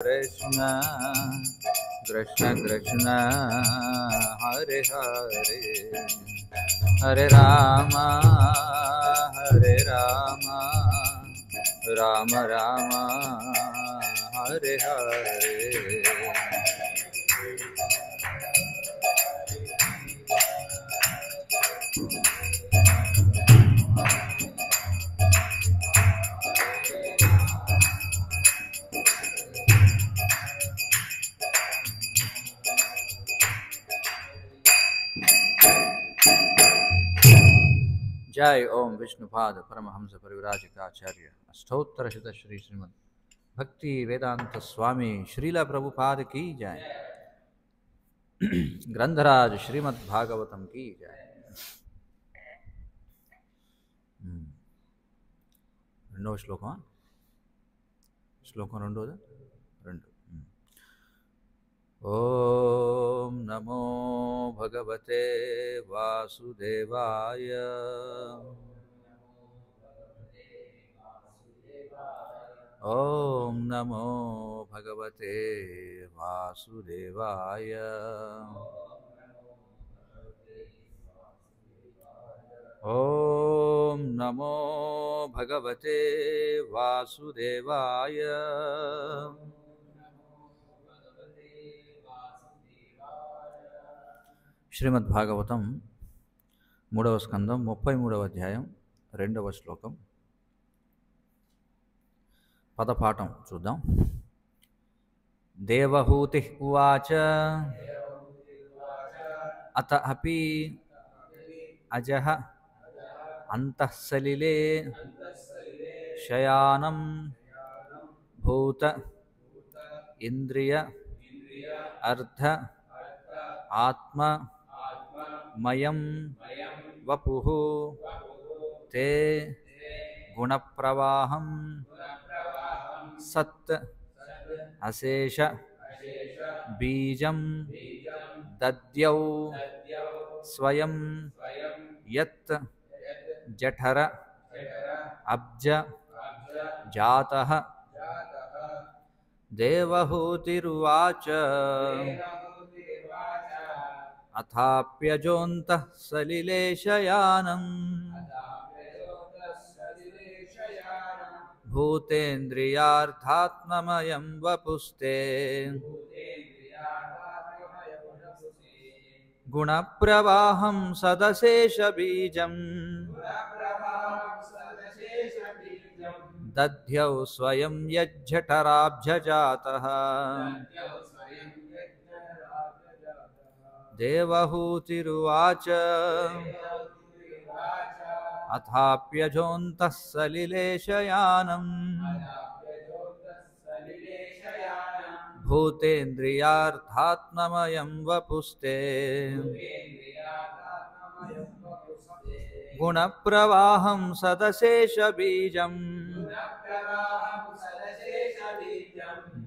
Krishna Krishna Krishna Hare Hare Hare Rama Rama Rama Hare Hare जय ओम विष्णुपाद परमहंस परिव्राजकाचार्य अष्टोत्तर शत श्री श्रीमद भक्ति वेदांत स्वामी श्रीला प्रभुपाद की जय। ग्रंथराज श्रीमद् भागवतम की जय। రెండవ శ్లోకమా? శ్లోకం రెండోదా? రెండు. ఓం నమో భగవతే వాసుదేవాయ ఓం నమో భగవతే వాసుదేవాయ ఓం నమో భగవతే వాసుదేవాయ శ్రీమద్భాగవతం 3వ స్కందం 33వ అధ్యాయం 2వ శ్లోకం. పదపాఠం చూద్దాం. దేవహూతి ఉవాచ అత అపి అజః అంతఃసలిలే శయానం భూత ఇంద్రియ అర్థ ఆత్మ మయం వపుః తే గుణప్రవాహం సత్ అశేష బీజం దద్యౌ స్వయం యత్ జఠర అబ్జ జాతః. దేవహూతిరువాచ అథాప్యజోంతః సలిలే శయానం భూతేంద్రియార్థాత్మమయం వపుస్తే గుణప్రవాహం సదశేషబీజం దధ్యౌ స్వయం యజ్జఠరాబ్జజాతః. దేవహూతిరువాచ అథాప్యజోంతః సలిలే శయానం భూతేంద్రియార్థాత్మమయం వపుస్తే గుణప్రవాహం సదశేషబీజం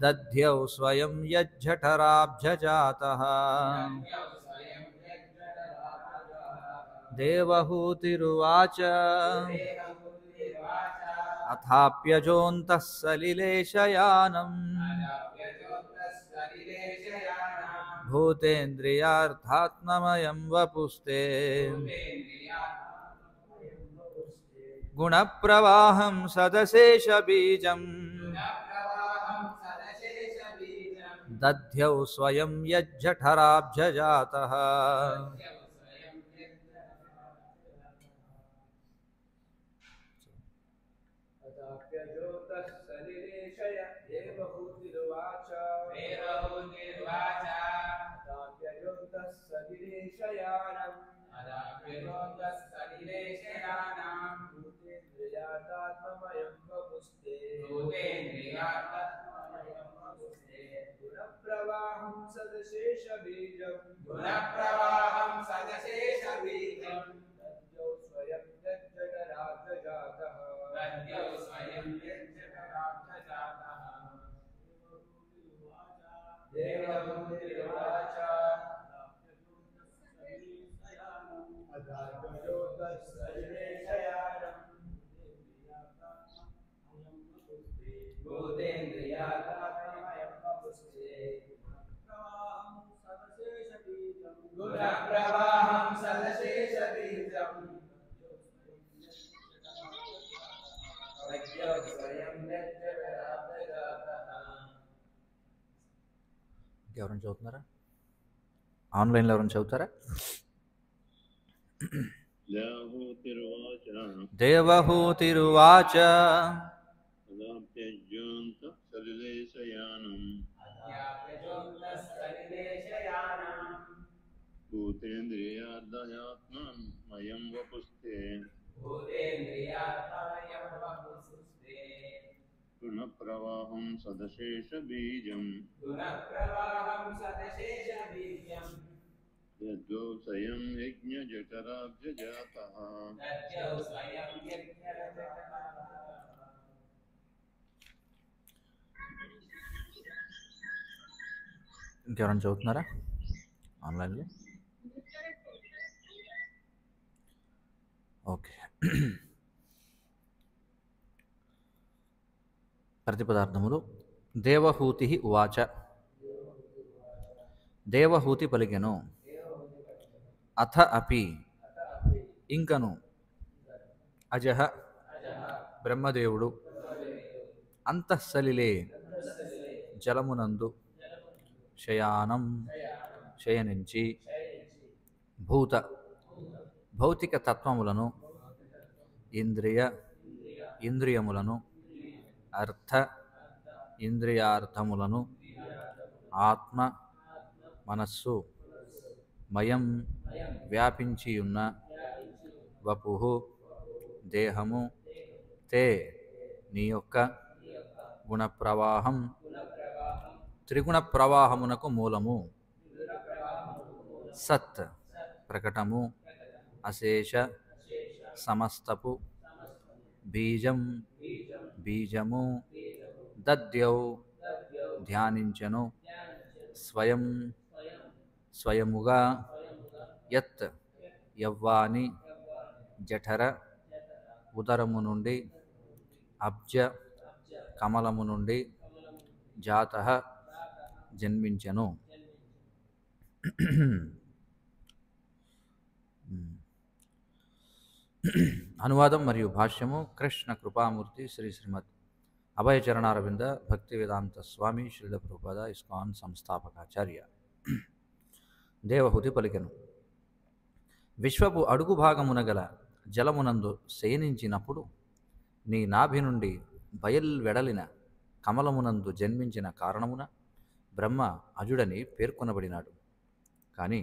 దధ్యౌ స్వయం యజ్జఠరాబ్జజాతః. దేవహూతిరువాచ అథాప్యజోంతః సలిలే శయానం భూతేంద్రియార్థాత్మమయం వపుస్తే గుణప్రవాహం సదశేషబీజం దధ్యౌ స్వయం యజ్జఠరాబ్జజాతః. గుణప్రవాహం సదశేషబీజం దద్యౌ స్వయం యజ్జఠరాబ్జజాతః. దేవహూతిరువాచ అథాప్యజోంతః సలిలే శయానం భూతేంద్రియార్థాత్మమయం ఎవరైనా చదువుతున్నారా? ఆన్లైన్లో ఎవరైనా చదువుతారా? దేవహూతిరువాచ భూతేంద్రియార్థయాత్మయం వపుస్తే గుణప్రవాహం సదశేష బీజం యద్దో స్వయం యజ్ఞజఠరాబ్జజాతః. ఇంకెవరైనా చదువుతున్నారా ఆన్లైన్లో? ఓకే. ప్రతిపదార్థములు. దేవహూతి ఉవాచ. దేవహూతి పలికెను. అథ అపి ఇంకను. అజహ బ్రహ్మదేవుడు. అంతఃసలిలే జలమునందు శయానం శయనించి భౌతిక తత్వములను ఇంద్రియములను అర్థ ఇంద్రియార్థములను ఆత్మ మనస్సు మయం వ్యాపించియున్న వపుః దేహము తే నీ యొక్క గుణప్రవాహం త్రిగుణ ప్రవాహమునకు మూలము. సత్ ప్రకటము అశేష సమస్తపు బీజము దద్యౌ ధ్యానించెను స్వయముగా యత్ యవ్వాని జఠర ఉదరము నుండి అబ్జ కమలము నుండి జాతః జన్మించెను. అనువాదం మరియు భాష్యము. కృష్ణ కృపామూర్తి శ్రీ శ్రీమద్ అభయచరణారవింద భక్తి వేదాంత స్వామి శ్రీల ప్రభుపాద ఇస్కాన్ సంస్థాపకాచార్య. దేవహూతి పలికెను. విశ్వపు అడుగు భాగమున గల జలమునందు శయనించినప్పుడు నీ నాభి నుండి బయల్వెడలిన కమలమునందు జన్మించిన కారణమున బ్రహ్మ అజుడని పేర్కొనబడినాడు. కానీ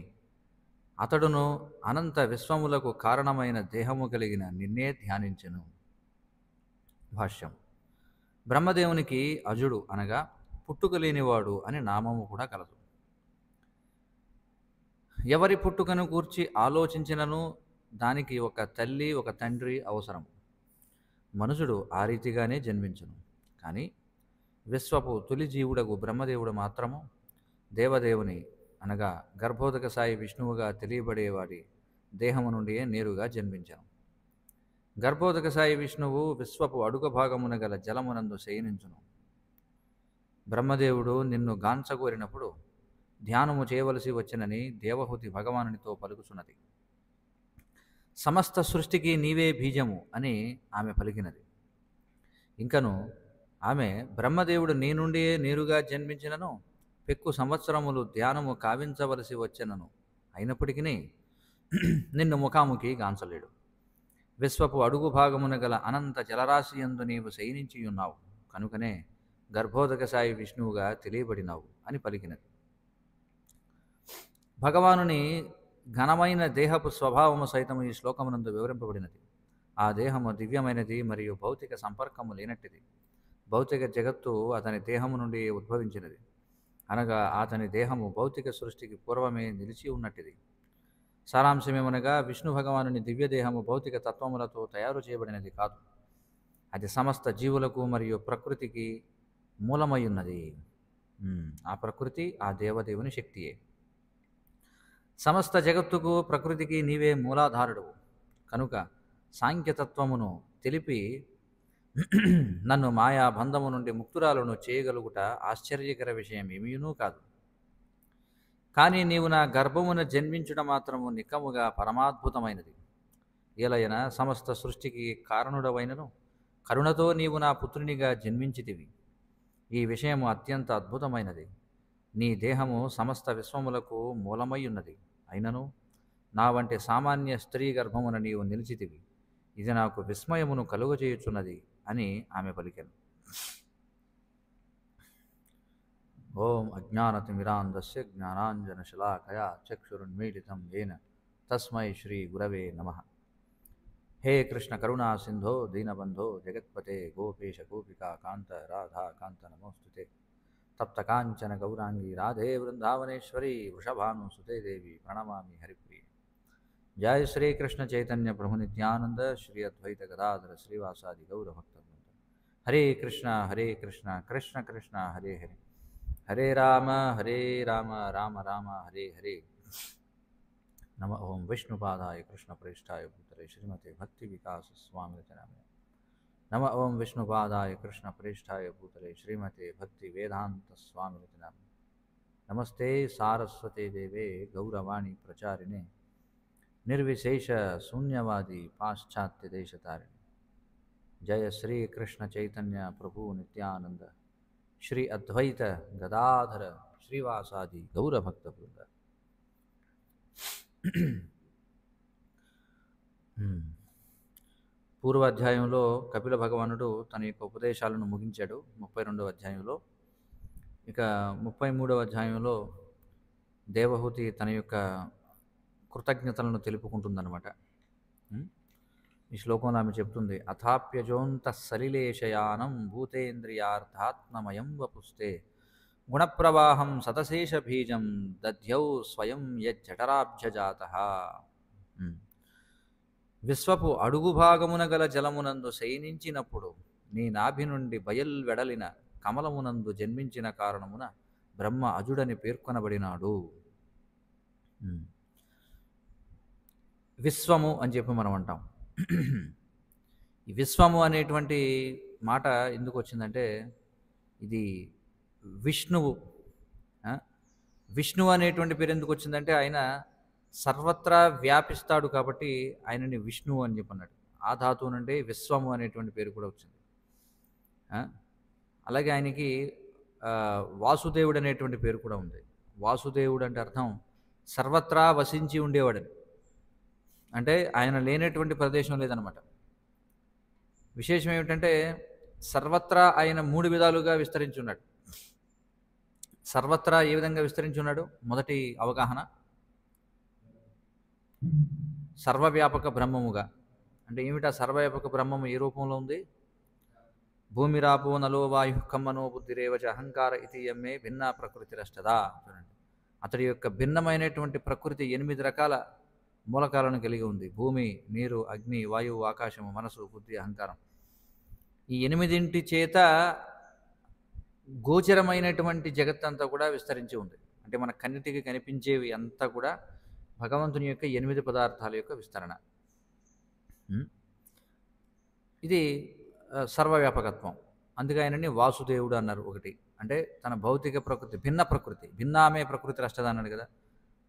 అతడును అనంత విశ్వములకు కారణమైన దేహము కలిగిన నిన్నే ధ్యానించెను. భాష్యం. బ్రహ్మదేవునికి అజుడు అనగా పుట్టుక లేనివాడు అని నామము కూడా కలదు. ఎవరి పుట్టుకను గూర్చి ఆలోచించినను దానికి ఒక తల్లి ఒక తండ్రి అవసరం. మనుషుడు ఆ రీతిగానే జన్మించును. కానీ విశ్వపు తొలి జీవుడకు బ్రహ్మదేవుడు మాత్రము దేవదేవుని అనగా గర్భోదక సాయి విష్ణువుగా తెలియబడేవాడి దేహము నుండియే నేరుగా జన్మించాను. గర్భోదక సాయి విష్ణువు విశ్వపు అడుగ భాగమున గల జలమునందు శయనించును. బ్రహ్మదేవుడు నిన్ను గాంచగోరినప్పుడు ధ్యానము చేయవలసి వచ్చినని దేవహూతి భగవానునితో పలుకుచున్నది. సమస్త సృష్టికి నీవే బీజము అని ఆమె పలికినది. ఇంకను ఆమె బ్రహ్మదేవుడు నీ నుండియే నేరుగా జన్మించినను పెక్కు సంవత్సరములు ధ్యానము కావించవలసి వచ్చనను అయినప్పటికీ నిన్ను ముఖాముఖి గాంచలేడు. విశ్వపు అడుగు భాగమున గల అనంత జలరాశి యందు నీవు శయనించి ఉన్నావు కనుకనే గర్భోదక సాయి విష్ణువుగా తెలియబడినావు అని పలికినది. భగవానుని ఘనమైన దేహపు స్వభావము సైతము ఈ శ్లోకమునందు వివరింపబడినది. ఆ దేహము దివ్యమైనది మరియు భౌతిక సంపర్కము లేనట్టిది. భౌతిక జగత్తు అతని దేహము నుండి ఉద్భవించినది. అనగా అతని దేహము భౌతిక సృష్టికి పూర్వమే నిలిచి ఉన్నట్టిది. సారాంశమేమనగా విష్ణు భగవానుని దివ్యదేహము భౌతిక తత్వములతో తయారు చేయబడినది కాదు. అది సమస్త జీవులకు మరియు ప్రకృతికి మూలమై ఉన్నది. ఆ ప్రకృతి ఆ దేవదేవుని శక్తియే. సమస్త జగత్తుకు ప్రకృతికి నీవే మూలాధారుడు కనుక సాంఖ్యతత్వమును తెలిపి నన్ను మాయా బంధము నుండి ముక్తురాలను చేయగలుగుట ఆశ్చర్యకర విషయం ఏమీనూ కాదు. కానీ నీవు నా గర్భమున జన్మించుట మాత్రము నిక్కముగా పరమాద్భుతమైనది. ఏలయన సమస్త సృష్టికి కారణుడవైనను కరుణతో నీవు నా పుత్రునిగా జన్మించితివి. ఈ విషయము అత్యంత అద్భుతమైనది. నీ దేహము సమస్త విశ్వములకు మూలమై ఉన్నది. అయినను నా వంటి సామాన్య స్త్రీ గర్భమున నీవు నిలిచితివి. ఇది నాకు విస్మయమును కలుగజేయుచున్నది అని ఆమె పలికెను. ఓం అజ్ఞానతిమిరాంధస్య జ్ఞానాంజనశలాకయా చక్షురున్మీలితం येन తస్మై శ్రీ గురవే నమః. హే కృష్ణ కరుణా సింధో దీనబంధో జగత్పతే గోపేశ గోపికా కాంత రాధా కాంత నమోస్తుతే. తప్త కాంచన గౌరాంగి రాధే వృందావనేశ్వరి వృషభానుసుతే దేవి ప్రణమామి హరిప్రియ. జయ శ్రీ కృష్ణ చైతన్య ప్రభు నిత్యానంద శ్రీ అద్వైత గదాధర శ్రీవాసాది గౌరభక్తవృంద. హరే కృష్ణ కృష్ణ కృష్ణ హరే హరే, హరే రామ రామ రామ హరే హరే. నమ ఓం విష్ణుపాదాయ కృష్ణ ప్రేష్టాయ భూతలే శ్రీమతే భక్తి వికాస స్వామినితి నామినే. నమ ఓం విష్ణుపాదాయ కృష్ణ ప్రేష్టాయ భూతలే శ్రీమతే భక్తి వేదాంత స్వామినితి నామినే. నమస్తే సారస్వతే దేవే గౌరవాణి ప్రచారిణే నిర్విశేష శూన్యవాది పాశ్చాత్య దేశతారిణి. జయ శ్రీ కృష్ణ చైతన్య ప్రభు నిత్యానంద శ్రీ అద్వైత గదాధర శ్రీవాసాది గౌరభక్త బృంద. పూర్వాధ్యాయంలో కపిల భగవానుడు తన యొక్క ఉపదేశాలను ముగించాడు 32వ అధ్యాయంలో. ఇక 33వ అధ్యాయంలో దేవహూతి తన యొక్క కృతజ్ఞతలను తెలుపుకుంటుందన్నమాట. ఈ శ్లోకంలో ఆమె చెప్తుంది, అథాప్యజోంత సలిలేశయానం భూతేంద్రియార్థాత్మమయం వపుస్తే గుణప్రవాహం సతశేష బీజం దధ్యౌ స్వయం యజ్జఠరాబ్జజాతః. విశ్వపు అడుగు భాగమున గల జలమునందు శయనించినప్పుడు నీ నాభి నుండి బయల్వెడలిన కమలమునందు జన్మించిన కారణమున బ్రహ్మ అజుడని పేర్కొనబడినాడు. విశ్వము అని చెప్పి మనం అంటాం. ఈ విశ్వము అనేటువంటి మాట ఎందుకు వచ్చిందంటే, ఇది విష్ణువు. విష్ణువు అనేటువంటి పేరు ఎందుకు వచ్చిందంటే, ఆయన సర్వత్రా వ్యాపిస్తాడు కాబట్టి ఆయనని విష్ణువు అని చెప్పన్నాడు. ఆ ధాతువు నుండి విశ్వము అనేటువంటి పేరు కూడా వచ్చింది. అలాగే ఆయనకి వాసుదేవుడు అనేటువంటి పేరు కూడా ఉంది. వాసుదేవుడు అంటే అర్థం సర్వత్రా వసించి ఉండేవాడని, అంటే ఆయన లేనటువంటి ప్రదేశం లేదనమాట. విశేషం ఏమిటంటే సర్వత్రా ఆయన 3 విధాలుగా విస్తరించి ఉన్నాడు. సర్వత్రా ఏ విధంగా విస్తరించి ఉన్నాడు? మొదటి అవగాహన సర్వవ్యాపక బ్రహ్మముగా. అంటే ఏమిటా సర్వవ్యాపక బ్రహ్మము ఏ రూపంలో ఉంది? భూమిరాపో నలో వాయు కమ్మనో బుద్ధిరేవచ అహంకార ఇతి యమ్మే భిన్న ప్రకృతి రష్టదా. చూడండి, అతడి యొక్క భిన్నమైనటువంటి ప్రకృతి 8 రకాల మూలకాలను కలిగి ఉంది. భూమి, నీరు, అగ్ని, వాయువు, ఆకాశము, మనసు, బుద్ధి, అహంకారం. ఈ 8 చేత గోచరమైనటువంటి జగత్తంతా కూడా విస్తరించి ఉంది. అంటే మన కన్నిటికి కనిపించేవి అంతా కూడా భగవంతుని యొక్క 8 పదార్థాల యొక్క విస్తరణ. ఇది సర్వవ్యాపకత్వం. అందుకే ఆయనని వాసుదేవుడు అన్నారు. ఒకటి అంటే తన భౌతిక ప్రకృతి, భిన్న ప్రకృతి, భిన్నామే ప్రకృతి రష్టద అన్నాడు కదా,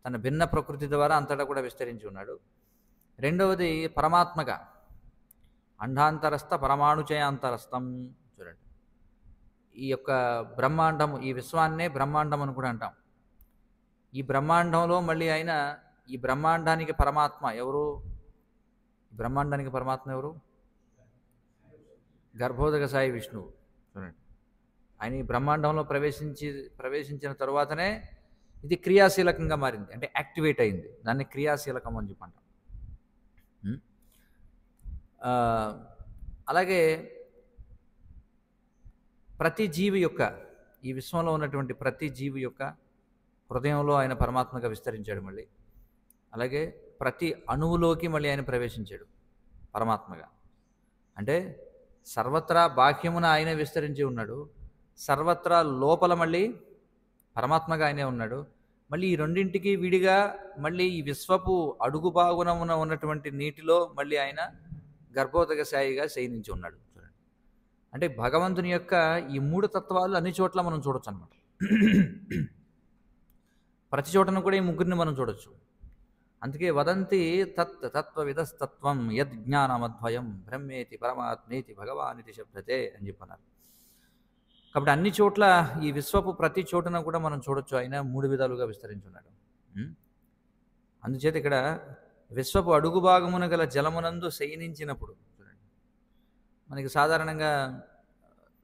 తన భిన్న ప్రకృతి ద్వారా అంతటా కూడా విస్తరించి ఉన్నాడు. రెండవది పరమాత్మగా, అండాంతరస్థ పరమాణుచయాంతరస్థం. చూడండి, ఈ యొక్క బ్రహ్మాండం, ఈ విశ్వాన్నే బ్రహ్మాండం అని కూడా అంటాం. ఈ బ్రహ్మాండంలో మళ్ళీ ఆయన, ఈ బ్రహ్మాండానికి పరమాత్మ ఎవరు? బ్రహ్మాండానికి పరమాత్మ ఎవరు? గర్భోదక సాయి విష్ణువు. చూడండి, ఆయన ఈ బ్రహ్మాండంలో ప్రవేశించిన తరువాతనే ఇది క్రియాశీలకంగా మారింది, అంటే యాక్టివేట్ అయింది. దాన్ని క్రియాశీలకం అని చెప్పి అంటాం. అలాగే ప్రతి జీవి యొక్క, ఈ విశ్వంలో ఉన్నటువంటి ప్రతి జీవి యొక్క హృదయంలో ఆయన పరమాత్మగా విస్తరించాడు. మళ్ళీ అలాగే ప్రతి అణువులోకి మళ్ళీ ఆయన ప్రవేశించాడు పరమాత్మగా. అంటే సర్వత్రా బాహ్యమున ఆయనే విస్తరించి ఉన్నాడు, సర్వత్రా లోపల మళ్ళీ పరమాత్మగా ఆయనే ఉన్నాడు. మళ్ళీ ఈ రెండింటికి విడిగా మళ్ళీ ఈ విశ్వపు అడుగు భాగున ఉన్నటువంటి నీటిలో మళ్ళీ ఆయన గర్భోదక సాయిగా శయనించి ఉన్నాడు. చూడండి, అంటే భగవంతుని యొక్క ఈ 3 తత్వాలు అన్ని చోట్ల మనం చూడొచ్చు అనమాట. ప్రతి చోటను కూడా ఈ ముగ్గురిని మనం చూడొచ్చు. అందుకే వదంతి తత్వవిదస్తత్వం యజ్ఞానమద్వయం బ్రహ్మేతి పరమాత్మేతి భగవానితి శబ్దతే అని చెప్పన్నారు. కాబట్టి అన్ని చోట్ల ఈ విశ్వపు ప్రతి చోటున కూడా మనం చూడొచ్చు ఆయన 3 విధాలుగా విస్తరించున్నాడు. అందుచేత ఇక్కడ విశ్వపు అడుగు భాగమున గల జలమునందు శయనించినప్పుడు చూడండి, మనకి సాధారణంగా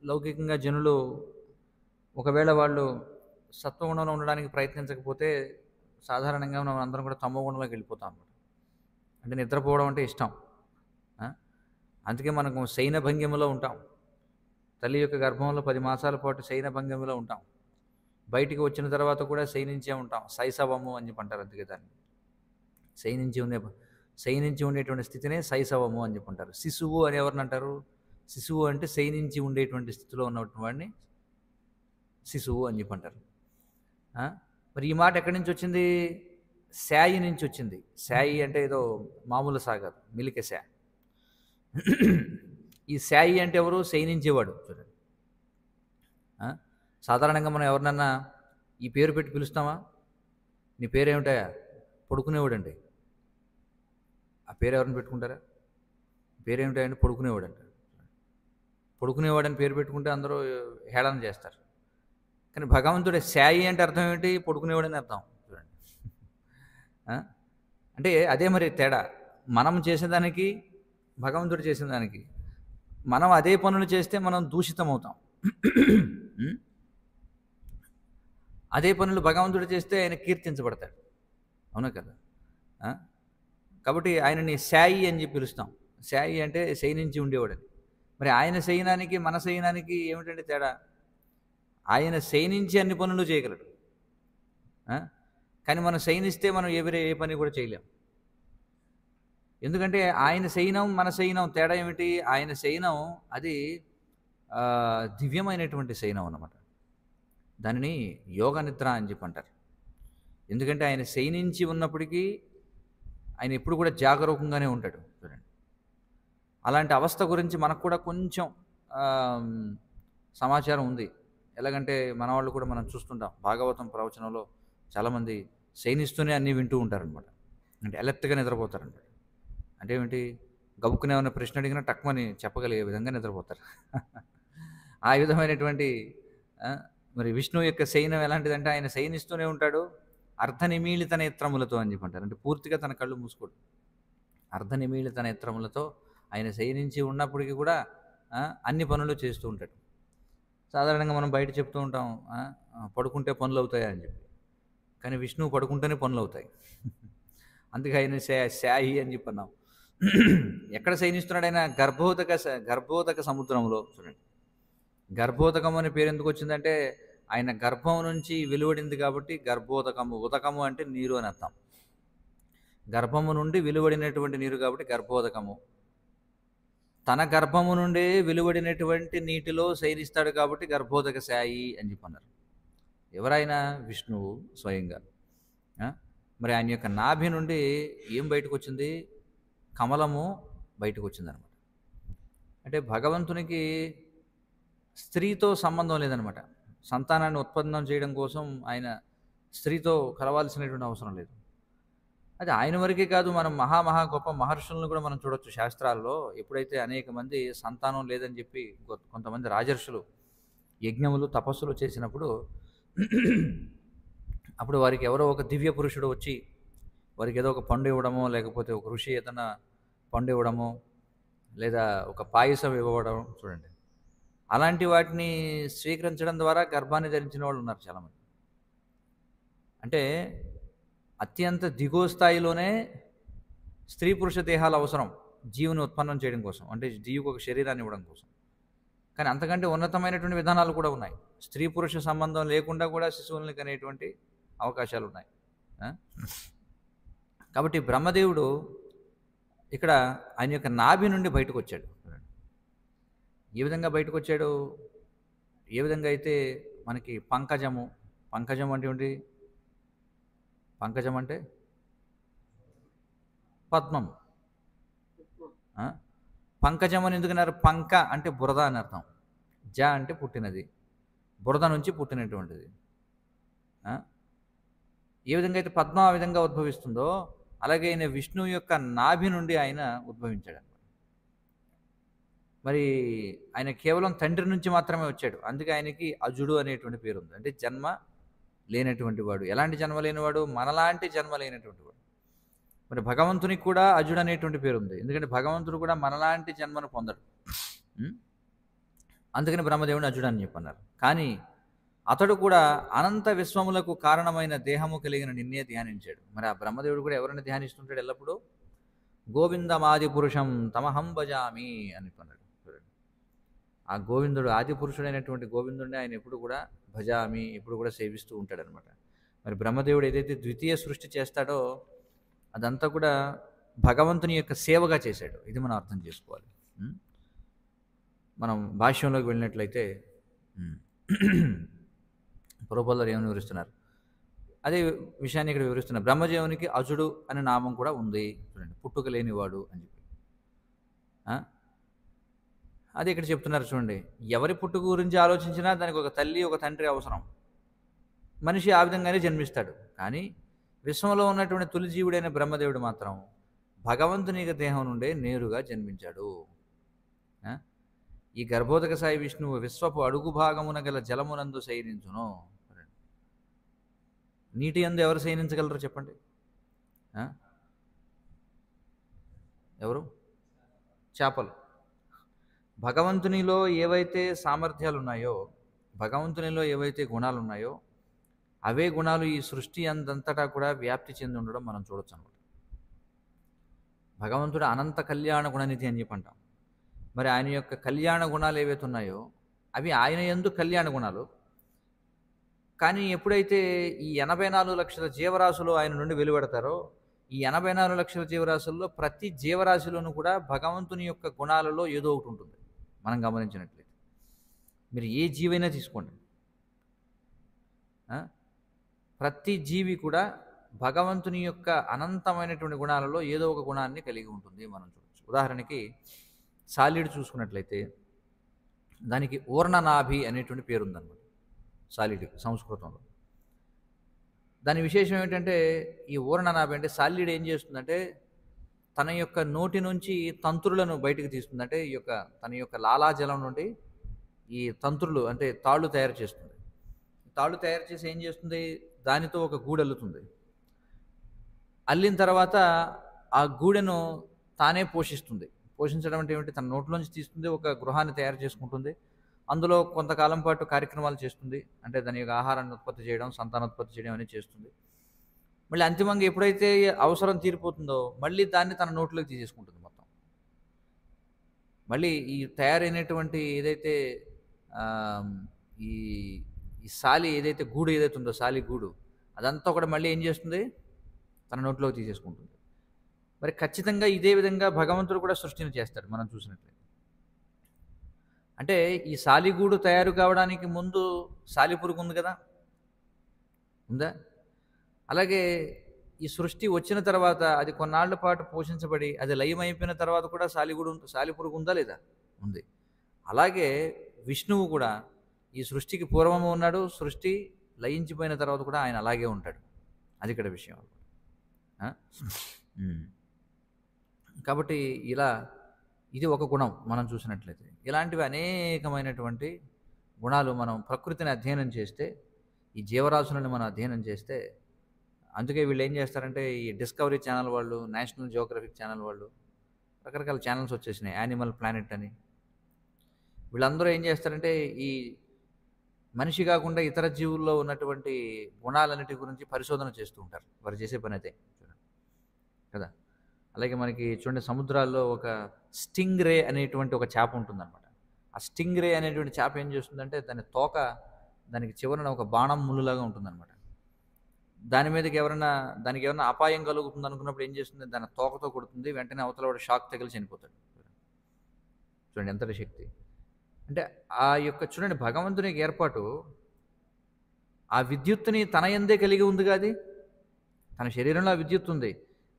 లౌకికంగా జనులు ఒకవేళ వాళ్ళు సత్వగుణంలో ఉండడానికి ప్రయత్నించకపోతే సాధారణంగా మనం అందరం కూడా తమోగుణంలోకి వెళ్ళిపోతాం అన్నమాట. అంటే నిద్రపోవడం అంటే ఇష్టం. అందుకే మనకు శయన భంగిమలో ఉంటాం. తల్లి యొక్క గర్భంలో 10 మాసాల పాటు శయన భంగిమలో ఉంటాం. బయటికి వచ్చిన తర్వాత కూడా శయనించే ఉంటాం. శైశవము అని చెప్పి అంటారు. అందుకే దాన్ని శయనించి ఉండేటువంటి స్థితినే శైశవము అని చెప్పి అంటారు. శిశువు అని ఎవరిని అంటారు? శిశువు అంటే శయనించి ఉండేటువంటి స్థితిలో ఉన్నటువంటి వాడిని శిశువు అని చెప్పి అంటారు. మరి ఈ మాట ఎక్కడి నుంచి వచ్చింది? శాయి నుంచి వచ్చింది. శాయి అంటే ఏదో మామూలు సాగదు, మిలిక శా. ఈ శాయి అంటే ఎవరు? శయనించేవాడు. చూడండి, సాధారణంగా మనం ఎవరినన్నా ఈ పేరు పెట్టి పిలుస్తామా? నీ పేరేమిటాయా? పడుకునేవాడు అండి. ఆ పేరు ఎవరిని పెట్టుకుంటారా? పేరేమిటాయంటే పడుకునేవాడు అంటారు. పడుకునేవాడని పేరు పెట్టుకుంటే అందరూ హేళన చేస్తారు. కానీ భగవంతుడు శాయి అంటే అర్థం ఏమిటి? పడుకునేవాడని అర్థం. చూడండి, అంటే అదే మరి తేడా. మనం చేసేదానికి భగవంతుడు చేసేదానికి. మనం అదే పనులు చేస్తే మనం దూషితం అవుతాం. అదే పనులు భగవంతుడు చేస్తే ఆయన కీర్తించబడతాడు. అవునా కదా? కాబట్టి ఆయనని శాయి అని చెప్పి పిలుస్తాం. శాయి అంటే శయనించి ఉండేవాడని. మరి ఆయన శయనానికి మన శయనానికి ఏమిటంటే తేడా? ఆయన శయనించి అన్ని పనులు చేయగలడు. కానీ మనం శయనిస్తే మనం ఏ పని కూడా చేయలేం. ఎందుకంటే ఆయన శయనం మన శయనం తేడా ఏమిటి? ఆయన శయనం అది దివ్యమైనటువంటి శయనం అన్నమాట. దానిని యోగ నిద్ర అని చెప్పి అంటారు. ఎందుకంటే ఆయన శయనించి ఉన్నప్పటికీ ఆయన ఎప్పుడు కూడా జాగరూకంగానే ఉంటాడు. చూడండి, అలాంటి అవస్థ గురించి మనకు కూడా కొంచెం సమాచారం ఉంది. ఎలాగంటే మన వాళ్ళు కూడా మనం చూస్తుంటాం. భాగవతం ప్రవచనంలో చాలామంది శయనిస్తూనే అన్నీ వింటూ ఉంటారనమాట. అంటే అలర్ట్గా నిద్రపోతారనమాట. అంటే ఏమిటి? గబుక్కునే ఉన్న ప్రశ్న అడిగినా టక్మని చెప్పగలిగే విధంగా నిద్రపోతారు. ఆ విధమైనటువంటి మరి విష్ణువు యొక్క శయనం ఎలాంటిదంటే ఆయన శయనిస్తూనే ఉంటాడు అర్ధనిమీళిత నేత్రములతో అని చెప్పంటారు. అంటే పూర్తిగా తన కళ్ళు మూసుకోడు. అర్ధనిమీళిత నేత్రములతో ఆయన శయనించి ఉన్నప్పటికీ కూడా అన్ని పనులు చేస్తూ ఉంటాడు. సాధారణంగా మనం బయట చెప్తూ ఉంటాం, పడుకుంటే పనులు అవుతాయా అని చెప్పి. కానీ విష్ణువు పడుకుంటేనే పనులు అవుతాయి. అందుకే ఆయన శాయి అని చెప్పన్నాం. ఎక్కడ శయనిస్తున్నాడు ఆయన? గర్భోదక సముద్రంలో. చూడండి, గర్భోదకం అనే పేరు ఎందుకు వచ్చిందంటే ఆయన గర్భం నుంచి వెలువడింది కాబట్టి గర్భోదకము. ఉదకము అంటే నీరు అని అర్థం. గర్భము నుండి వెలువడినటువంటి నీరు కాబట్టి గర్భోదకము. తన గర్భము నుండే వెలువడినటువంటి నీటిలో శయనిస్తాడు కాబట్టి గర్భోదక శాయి అని చెప్పన్నారు. ఎవరైనా? విష్ణువు స్వయంగా. మరి ఆయన యొక్క నాభి నుండి ఏం బయటకు వచ్చింది? కమలము బయటకు వచ్చిందనమాట. అంటే భగవంతునికి స్త్రీతో సంబంధం లేదనమాట. సంతానాన్ని ఉత్పన్నం చేయడం కోసం ఆయన స్త్రీతో కలవాల్సినటువంటి అవసరం లేదు. అది ఆయన వరకే కాదు, మనం మహా గొప్ప మహర్షులను కూడా మనం చూడొచ్చు శాస్త్రాల్లో. ఎప్పుడైతే అనేక మంది సంతానం లేదని చెప్పి కొంతమంది రాజర్షులు యజ్ఞములు తపస్సులు చేసినప్పుడు అప్పుడు వారికి ఎవరో ఒక దివ్య పురుషుడు వచ్చి వారికి ఏదో ఒక పండు ఇవ్వడమో, లేకపోతే ఒక ఋషి ఏదైనా పండు ఇవ్వడమో, లేదా ఒక పాయసం ఇవ్వడం. చూడండి, అలాంటి వాటిని స్వీకరించడం ద్వారా గర్భాన్ని ధరించిన వాళ్ళు ఉన్నారు చాలామంది. అంటే అత్యంత దిగువ స్థాయిలోనే స్త్రీ పురుష దేహాలు అవసరం జీవుని ఉత్పన్నం చేయడం కోసం, అంటే జీవుకు ఒక శరీరాన్ని ఇవ్వడం కోసం. కానీ అంతకంటే ఉన్నతమైనటువంటి విధానాలు కూడా ఉన్నాయి. స్త్రీ పురుష సంబంధం లేకుండా కూడా శిశువుల్ని కనేటువంటి అవకాశాలు ఉన్నాయి. కాబట్టి బ్రహ్మదేవుడు ఇక్కడ ఆయన యొక్క నాభి నుండి బయటకు వచ్చాడు. ఏ విధంగా బయటకు వచ్చాడు? ఏ విధంగా అయితే మనకి పంకజం అంటే ఏంటి? పంకజం అంటే పద్మం. పంకజం అని ఎందుకన్నారు? పంక అంటే బురద అని అర్థం. జ అంటే పుట్టినది, బురద నుంచి పుట్టినటువంటిది. ఏ విధంగా అయితే పద్మ ఆ విధంగా ఉద్భవిస్తుందో అలాగే ఆయన విష్ణువు యొక్క నాభి నుండి ఆయన ఉద్భవించాడు. మరి ఆయన కేవలం తండ్రి నుంచి మాత్రమే వచ్చాడు. అందుకే ఆయనకి అజుడు అనేటువంటి పేరు ఉంది. అంటే జన్మ లేనటువంటి వాడు. ఎలాంటి జన్మ లేనివాడు? మనలాంటి జన్మ లేనటువంటి వాడు. మరి భగవంతునికి కూడా అజుడు అనేటువంటి పేరు ఉంది. ఎందుకంటే భగవంతుడు కూడా మనలాంటి జన్మను పొందడు. అందుకని బ్రహ్మదేవుని అజుడు అని చెప్పన్నారు. కానీ అతడు కూడా అనంత విశ్వములకు కారణమైన దేహము కలిగిన నిన్నే ధ్యానించాడు. మరి ఆ బ్రహ్మదేవుడు కూడా ఎవరిని ధ్యానిస్తుంటాడు ఎల్లప్పుడూ? గోవిందమాది పురుషం తమహం భజామి అని అన్నాడు. ఆ గోవిందుడు ఆది పురుషుడైనటువంటి గోవిందుడిని ఆయన ఎప్పుడు కూడా భజామి, ఎప్పుడు కూడా సేవిస్తూ ఉంటాడనమాట. మరి బ్రహ్మదేవుడు ఏదైతే ద్వితీయ సృష్టి చేస్తాడో అదంతా కూడా భగవంతుని యొక్క సేవగా చేశాడు. ఇది మనం అర్థం చేసుకోవాలి. మనం భాష్యంలోకి వెళ్ళినట్లయితే ప్రభుపాదులు ఏమని వివరిస్తున్నారు? అదే విషయాన్ని ఇక్కడ వివరిస్తున్నారు. బ్రహ్మదేవునికి అజుడు అనే నామం కూడా ఉంది. చూడండి, పుట్టుక లేనివాడు అని చెప్పి. అది ఇక్కడ చెప్తున్నారు. చూడండి, ఎవరి పుట్టుక గురించి ఆలోచించినా దానికి ఒక తల్లి ఒక తండ్రి అవసరం. మనిషి ఆ విధంగానే జన్మిస్తాడు. కానీ విశ్వంలో ఉన్నటువంటి తొలి జీవుడైన బ్రహ్మదేవుడు మాత్రం భగవంతుని దేహం నుండే నేరుగా జన్మించాడు. ఈ గర్భోదక సాయి విష్ణువు విశ్వపు అడుగు భాగమున గల జలమునందు శయనించును. నీటి యందు ఎవరు శయనించగలరు చెప్పండి? ఎవరు? చేపలు. భగవంతునిలో ఏవైతే సామర్థ్యాలు ఉన్నాయో, భగవంతునిలో ఏవైతే గుణాలు ఉన్నాయో అవే గుణాలు ఈ సృష్టి అందంతటా కూడా వ్యాప్తి చెంది ఉండడం మనం చూడొచ్చు అన్నమాట. భగవంతుడు అనంత కళ్యాణ గుణనిధి అని చెప్పి అంటాం. మరి ఆయన యొక్క కళ్యాణ గుణాలు ఏవైతే ఉన్నాయో అవి ఆయన యందు కళ్యాణ గుణాలు. కానీ ఎప్పుడైతే ఈ 84 లక్షల జీవరాశులు ఆయన నుండి వెలువడతారో, ఈ 84 లక్షల జీవరాశుల్లో ప్రతి జీవరాశిలోనూ కూడా భగవంతుని యొక్క గుణాలలో ఏదో ఒకటి ఉంటుంది. మనం గమనించినట్లయితే మీరు ఏ జీవైనా తీసుకోండి, ప్రతి జీవి కూడా భగవంతుని యొక్క అనంతమైనటువంటి గుణాలలో ఏదో ఒక గుణాన్ని కలిగి ఉంటుంది మనం చూడవచ్చు. ఉదాహరణకి సాలీడు చూసుకున్నట్లయితే దానికి ఊర్ణనాభి అనేటువంటి పేరు ఉందన్నమాట. సాలీడు సంస్కృతంలో. దాని విశేషం ఏంటంటే ఈ ఊర్ణనాభి అంటే సాలీడు ఏం చేస్తుందంటే తన యొక్క నోటి నుంచి తంత్రులను బయటికి తీస్తుంది. అంటే ఈ యొక్క తన యొక్క లాలాజలం నుండి ఈ తంత్రులు అంటే తాళ్ళు తయారు చేస్తుంది. తాళ్ళు తయారు చేసి ఏం చేస్తుంది? దానితో ఒక గూడు అల్లుతుంది. అల్లిన తర్వాత ఆ గూడెను తానే పోషిస్తుంది. పోషించడం అంటే ఏమిటి? తన నోట్లోంచి తీస్తుంది, ఒక గృహాన్ని తయారు చేసుకుంటుంది. అందులో కొంతకాలం పాటు కార్యక్రమాలు చేస్తుంది. అంటే దాని యొక్క ఆహారాన్ని ఉత్పత్తి చేయడం, సంతానోత్పత్తి చేయడం అనేది చేస్తుంది. మళ్ళీ అంతిమంగా ఎప్పుడైతే అవసరం తీరిపోతుందో మళ్ళీ దాన్ని తన నోట్లోకి తీసేసుకుంటుంది మొత్తం. మళ్ళీ ఈ తయారైనటువంటి ఏదైతే ఈ ఈ సాలి ఏదైతే గూడు ఏదైతే ఉందో, సాలి గూడు, అదంతా కూడా మళ్ళీ ఏం చేస్తుంది? తన నోట్లోకి తీసేసుకుంటుంది. మరి ఖచ్చితంగా ఇదే విధంగా భగవంతుడు కూడా సృష్టిని చేస్తాడు మనం చూసినట్లయితే. అంటే ఈ సాలిగూడు తయారు కావడానికి ముందు సాలిపురుగు ఉంది కదా, ఉందా? అలాగే ఈ సృష్టి వచ్చిన తర్వాత అది కొన్నాళ్ల పాటు పోషించబడి అది లయమైపోయిన తర్వాత కూడా సాలిపురుగు ఉందా లేదా? ఉంది. అలాగే విష్ణువు కూడా ఈ సృష్టికి పూర్వము ఉన్నాడు, సృష్టి లయించిపోయిన తర్వాత కూడా ఆయన అలాగే ఉంటాడు. అది ఇక్కడ విషయం. కాబట్టి ఇలా ఇది ఒక గుణం మనం చూసినట్లయితే. ఇలాంటివి అనేకమైనటువంటి గుణాలు మనం ప్రకృతిని అధ్యయనం చేస్తే, ఈ జీవరాశులను మనం అధ్యయనం చేస్తే, అందుకే వీళ్ళు ఏం చేస్తారంటే ఈ డిస్కవరీ ఛానల్ వాళ్ళు, నేషనల్ జియోగ్రఫిక్ ఛానల్ వాళ్ళు, రకరకాల ఛానల్స్ వచ్చేసినాయి, యానిమల్ ప్లానెట్ అని. వీళ్ళందరూ ఏం చేస్తారంటే ఈ మనిషి కాకుండా ఇతర జీవుల్లో ఉన్నటువంటి గుణాలన్నిటి గురించి పరిశోధన చేస్తూ ఉంటారు. వారు చేసే పని అయితే కదా. అలాగే మనకి చూడండి, సముద్రాల్లో ఒక స్టింగ్ రే అనేటువంటి ఒక చేప ఉంటుందన్నమాట. ఆ స్టింగ్ రే అనేటువంటి చేప ఏం చేస్తుందంటే దాని తోక దానికి చివరన ఒక బాణం ముళ్ళులాగా ఉంటుందన్నమాట. దానికి ఏమైనా అపాయం కలుగుతుంది అనుకున్నప్పుడు ఏం చేస్తుంది? దాని తోకతో కొడుతుంది, వెంటనే అవతల వాడు షాక్ తగిలి చనిపోతాడు. చూడండి ఎంతటి శక్తి. అంటే ఆ యొక్క చూడండి భగవంతునికి ఏర్పాటు ఆ విద్యుత్తుని తన యందే కలిగి ఉంది కాదు, తన శరీరంలో ఆ విద్యుత్ ఉంది,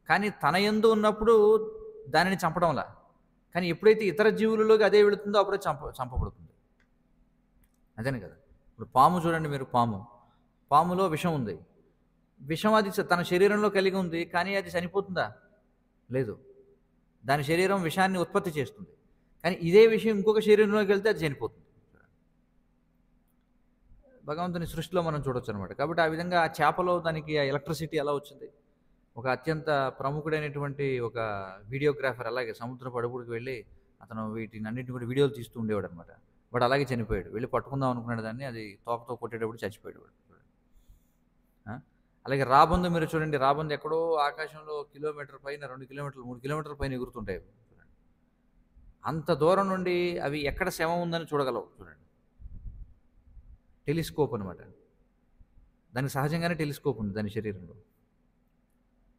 కానీ తన యందు ఉన్నప్పుడు దానిని చంపడంలా. కానీ ఎప్పుడైతే ఇతర జీవులలోకి అదే వెళుతుందో అప్పుడే చంపబడుతుంది. అదేనే కదా. ఇప్పుడు పాము చూడండి మీరు, పాములో విషం ఉంది. విషం అది తన శరీరంలో కలిగి ఉంది, కానీ అది చనిపోతుందా? లేదు. దాని శరీరం విషాన్ని ఉత్పత్తి చేస్తుంది, కానీ ఇదే విషయం ఇంకొక శరీరంలోకి వెళ్తే అది చనిపోతుంది. భగవంతుని సృష్టిలో మనం చూడొచ్చు అనమాట. కాబట్టి ఆ విధంగా ఆ చేపలో దానికి ఆ ఎలక్ట్రిసిటీ ఎలా వచ్చింది? ఒక అత్యంత ప్రముఖుడైనటువంటి ఒక వీడియోగ్రాఫర్ అలాగే సముద్రపు అడుగుడికి వెళ్ళి అతను వీటిని అన్నింటిని కూడా వీడియోలు తీస్తూ ఉండేవాడు అనమాట. వాడు అలాగే చనిపోయాడు. వెళ్ళి పట్టుకుందాం అనుకున్నాడు దాన్ని, అది తోకతో కొట్టేటప్పుడు చచ్చిపోయాడు వాడు. ఆ? అలాగే రాబందు మీరు చూడండి, రాబందు ఎక్కడో ఆకాశంలో కిలోమీటర్ పైన 2 కిలోమీటర్లు 3 కిలోమీటర్ల పైన ఎగురుతుంటాయి. అంత దూరం నుండి అవి ఎక్కడ శవం ఉందని చూడగలవు. చూడండి, టెలిస్కోప్ అనమాట. దానికి సహజంగానే టెలిస్కోప్ ఉంది దాని శరీరంలో.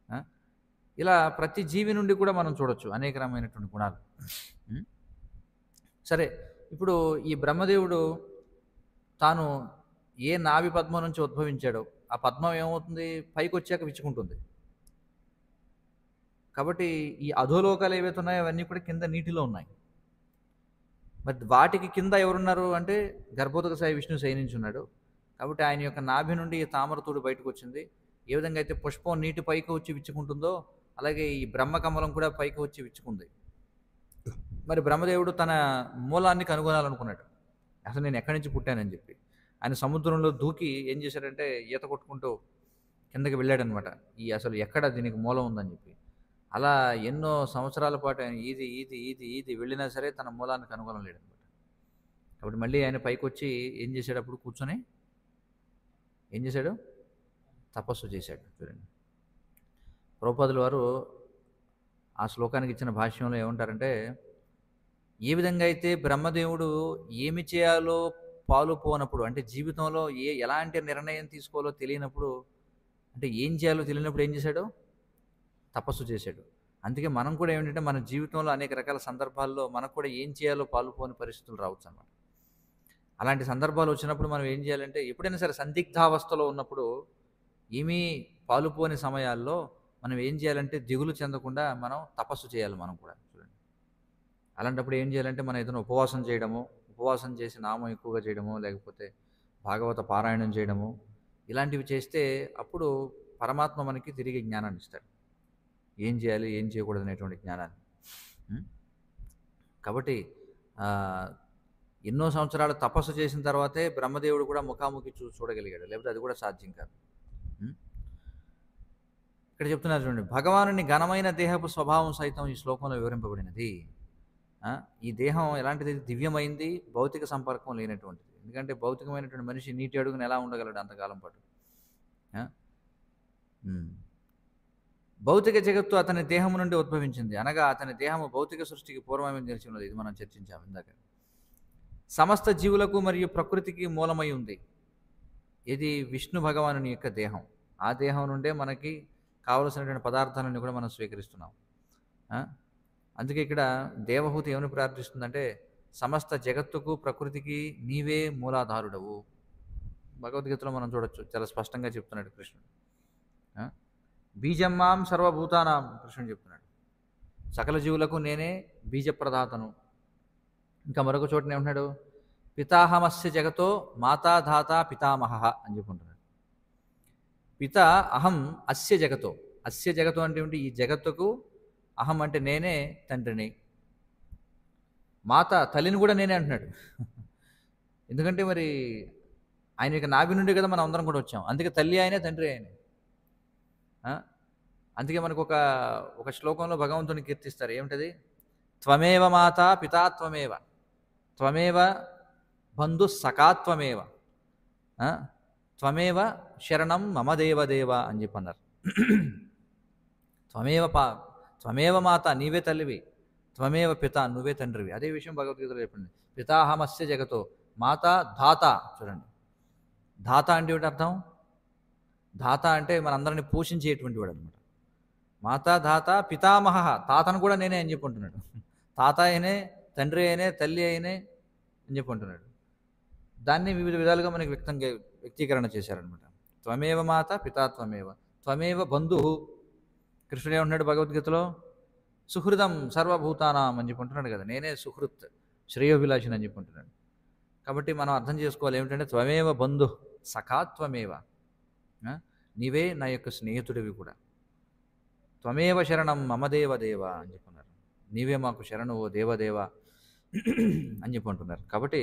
ఆ? ఇలా ప్రతి జీవి నుండి కూడా మనం చూడొచ్చు అనేక రకమైనటువంటి గుణాలు. ఉం? సరే, ఇప్పుడు ఈ బ్రహ్మదేవుడు తాను ఏ నాభి పద్మం నుంచి ఉద్భవించాడో ఆ పద్మం ఏమవుతుంది? పైకి వచ్చాక విచ్చుకుంటుంది. కాబట్టి ఈ అధోలోకాలు ఏవైతే ఉన్నాయో అవన్నీ కూడా కింద నీటిలో ఉన్నాయి. మరి వాటికి కింద ఎవరున్నారు అంటే గర్భోదక సాయి విష్ణు శయనించున్నాడు. కాబట్టి ఆయన యొక్క నాభి నుండి ఈ తామరతూడు బయటకు వచ్చింది. ఏ విధంగా అయితే పుష్పం నీటి పైకి వచ్చి విచ్చుకుంటుందో అలాగే ఈ బ్రహ్మకమలం కూడా పైకి వచ్చి విచ్చుకుంది. మరి బ్రహ్మదేవుడు తన మూలాన్ని కనుగొనాలనుకున్నాడు. అసలు నేను ఎక్కడి నుంచి పుట్టానని చెప్పి ఆయన సముద్రంలో దూకి ఏం చేశాడంటే ఈత కొట్టుకుంటూ కిందకి వెళ్ళాడనమాట. అసలు ఎక్కడ దీనికి మూలం ఉందని చెప్పి అలా ఎన్నో సంవత్సరాల పాటు ఆయన ఈది వెళ్ళినా సరే తన మూలాన్ని కనుగొనలేడు అనమాట. కాబట్టి మళ్ళీ ఆయన పైకి వచ్చి ఏం చేశాడు? అప్పుడు కూర్చొని ఏం చేశాడు? తపస్సు చేశాడు. చూడండి, ప్రభుపాదుల వారు ఆ శ్లోకానికి ఇచ్చిన భాష్యంలో ఏమంటారంటే, ఏ విధంగా అయితే బ్రహ్మదేవుడు ఏమి చేయాలో పాలు పోనప్పుడు, అంటే జీవితంలో ఎలాంటి నిర్ణయం తీసుకోవాలో తెలియనప్పుడు, అంటే ఏం చేయాలో తెలియనప్పుడు ఏం చేశాడు? తపస్సు చేశాడు. అందుకే మనం కూడా ఏమిటంటే మన జీవితంలో అనేక రకాల సందర్భాల్లో మనకు కూడా ఏం చేయాలో పాలుపోని పరిస్థితులు రావచ్చు అన్నమాట. అలాంటి సందర్భాలు వచ్చినప్పుడు మనం ఏం చేయాలంటే, ఎప్పుడైనా సరే సందిగ్ధావస్థలో ఉన్నప్పుడు, ఏమీ పాలుపోని సమయాల్లో మనం ఏం చేయాలంటే దిగులు చెందకుండా మనం తపస్సు చేయాలి. మనం కూడా చూడండి, అలాంటప్పుడు ఏం చేయాలంటే మనం ఏదైనా ఉపవాసం చేయడము, ఉపవాసం చేసి నామం ఎక్కువగా చేయడము, లేకపోతే భాగవత పారాయణం చేయడము, ఇలాంటివి చేస్తే అప్పుడు పరమాత్మ మనకి తిరిగి జ్ఞానాన్ని ఇస్తాడు. ఏం చేయాలి ఏం చేయకూడదు అనేటువంటి జ్ఞానాన్ని. కాబట్టి ఎన్నో సంవత్సరాలు తపస్సు చేసిన తర్వాతే బ్రహ్మదేవుడు కూడా ముఖాముఖి చూడగలిగాడు, లేకపోతే అది కూడా సాధ్యం కాదు. ఇక్కడ చెప్తున్నారు చూడండి, భగవానుని ఘనమైన దేహపు స్వభావం సైతం ఈ శ్లోకంలో వివరింపబడినది. ఈ దేహం ఎలాంటిది? దివ్యమైంది, భౌతిక సంపర్కం లేనటువంటిది. ఎందుకంటే భౌతికమైనటువంటి మనిషి నీటి అడుగున ఎలా ఉండగలడు అంతకాలం పాటు? భౌతిక జగత్తు అతని దేహం నుండి ఉద్భవించింది, అనగా అతని దేహము భౌతిక సృష్టికి పూర్వమే నిలిచి ఉన్నది. ఇది మనం చర్చించాము ఇందాక. సమస్త జీవులకు మరియు ప్రకృతికి మూలమై ఉంది. ఇది విష్ణు భగవానుని యొక్క దేహం. ఆ దేహం నుండే మనకి కావలసినటువంటి పదార్థాలను కూడా మనం స్వీకరిస్తున్నాం. అందుకే ఇక్కడ దేవహూతి ఏమని ప్రార్థిస్తుందంటే, సమస్త జగత్తుకు ప్రకృతికి నీవే మూలాధారుడవు. భగవద్గీతలో మనం చూడొచ్చు, చాలా స్పష్టంగా చెప్తున్నాడు కృష్ణుడు. బీజమ్మాం సర్వభూతానాం, కృష్ణుడు చెప్తున్నాడు, సకల జీవులకు నేనే బీజప్రదాతను. ఇంకా మరొక చోటనే ఉంటున్నాడు, పితాహమస్య జగతో మాతాధాత పితామహ అని చెప్పుకుంటున్నాడు. పిత అహం అస్య జగతో, అస్య జగతో అంటే ఏమిటి? ఈ జగత్తుకు అహం అంటే నేనే తండ్రిని, మాత తల్లిని కూడా నేనే అంటున్నాడు. ఎందుకంటే మరి ఆయన యొక్క నాభి నుండి కదా మనం అందరం కూడా వచ్చాం. అందుకే తల్లి ఆయనే, తండ్రి ఆయనే. అందుకే మనకు ఒక శ్లోకంలో భగవంతుని కీర్తిస్తారు, ఏమిటది? త్వమేవ మాత పితా త్వమేవ, త్వమేవ బంధు సఖాత్వమేవ, త్వమేవ శరణం మమ దేవదేవ అని చెప్పన్నారు. త్వమేవ మాత, నీవే తల్లివి, త్వమేవ పిత, నువ్వే తండ్రివి. అదే విషయం భగవద్గీతలో చెప్పండి. పితాహమస్య జగతో, మాత ధాత. చూడండి, ధాత అంటే ఏమిటి అర్థం? ధాత అంటే మనందరిని పోషించేటువంటి వాడు అనమాట. మాతా ధాత పితామహ, తాతను కూడా నేనే అని చెప్పుకుంటున్నాడు. తాత అయినే, తండ్రి అయినే, తల్లి అయినే అని చెప్పుకుంటున్నాడు. దాన్ని వివిధ విధాలుగా మనకి వ్యక్తీకరణ చేశారనమాట. త్వమేవ మాత పితా త్వమేవ, త్వమేవ బంధు. కృష్ణుడు ఏమంటున్నాడు భగవద్గీతలో? సుహృదం సర్వభూతానాం అని చెప్పుకుంటున్నాడు కదా, నేనే సుహృత్, శ్రేయోభిలాషిని అని చెప్పుకుంటున్నాడు. కాబట్టి మనం అర్థం చేసుకోవాలి ఏమిటంటే, త్వమేవ బంధు సఖాత్వమేవ, నీవే నా యొక్క స్నేహితుడివి కూడా. త్వమేవ శరణం మమ దేవదేవ అని చెప్పుకున్నారు, నీవే మాకు శరణు ఓ దేవదేవ. అని చెప్పి అంటున్నారు. కాబట్టి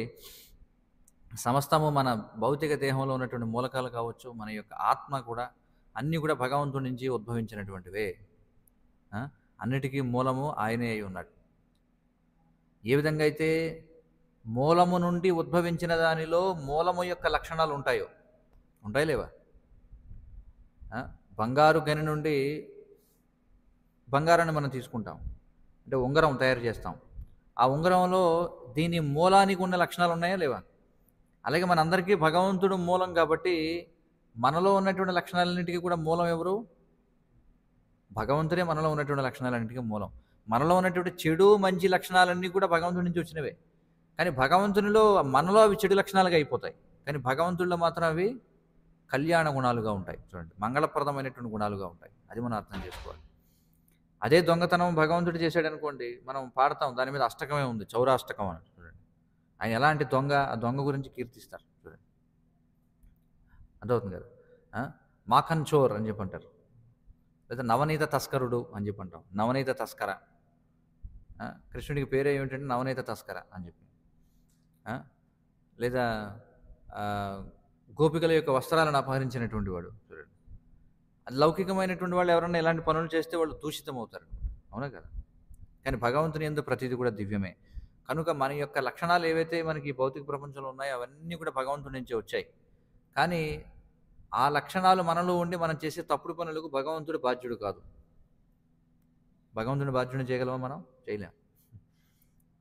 సమస్తము మన భౌతిక దేహంలో ఉన్నటువంటి మూలకాలు కావచ్చు, మన యొక్క ఆత్మ కూడా అన్నీ కూడా భగవంతుడి నుంచి ఉద్భవించినటువంటివే. ఆ? అన్నిటికీ మూలము ఆయనే అయి ఉన్నాడు. ఏ విధంగా అయితే మూలము నుండి ఉద్భవించిన దానిలో మూలము యొక్క లక్షణాలు ఉంటాయో, ఉంటాయి లేవా? బంగారు గని నుండి బంగారాన్ని మనం తీసుకుంటాం, అంటే ఉంగరం తయారు చేస్తాం. ఆ ఉంగరంలో దీని మూలానికి ఉన్న లక్షణాలు ఉన్నాయా లేవా? అలాగే మనందరికీ భగవంతుడు మూలం కాబట్టి మనలో ఉన్నటువంటి లక్షణాలన్నింటికీ కూడా మూలం ఎవరు? భగవంతుడే మనలో ఉన్నటువంటి లక్షణాలన్నింటికీ మూలం. మనలో ఉన్నటువంటి చెడు మంచి లక్షణాలన్నీ కూడా భగవంతుడి నుంచి వచ్చినవే. కానీ భగవంతునిలో మనలో అవి చెడు లక్షణాలుగా అయిపోతాయి, కానీ భగవంతుడిలో మాత్రం అవి కళ్యాణ గుణాలుగా ఉంటాయి. చూడండి, మంగళప్రదమైనటువంటి గుణాలుగా ఉంటాయి. అది మనం అర్థం చేసుకోవాలి. అదే దొంగతనం భగవంతుడు చేశాడు అనుకోండి, మనం పాడతాం, దాని మీద అష్టకమే ఉంది, చౌరాష్టకం అని. చూడండి, ఆయన ఎలాంటి దొంగ, ఆ దొంగ గురించి కీర్తిస్తారు. చూడండి, అర్థమవుతుంది కదా. మాఖన్ చోర్ అని చెప్పి అంటారు, లేదా నవనీత తస్కరుడు అని చెప్పి అంటాం. నవనీత తస్కర, కృష్ణుడికి పేరే ఏమిటంటే నవనీత తస్కర అని చెప్పి. లేదా గోపికల యొక్క వస్త్రాలను అపహరించినటువంటి వాడు. చూడండి, అది లౌకికమైనటువంటి వాళ్ళు ఎవరన్నా ఇలాంటి పనులు చేస్తే వాళ్ళు దూషితం అవుతారు, అవునా కదా. కానీ భగవంతుని యందు ప్రతిదీ కూడా దివ్యమే. కనుక మన యొక్క లక్షణాలు ఏవైతే మనకి ఈ భౌతిక ప్రపంచంలో ఉన్నాయో అవన్నీ కూడా భగవంతుడి నుంచే వచ్చాయి. కానీ ఆ లక్షణాలు మనలో ఉండి మనం చేసే తప్పుడు పనులకు భగవంతుడు బాధ్యుడు కాదు. భగవంతుని బాధ్యుడిని చేయగలమా? మనం చేయలేం.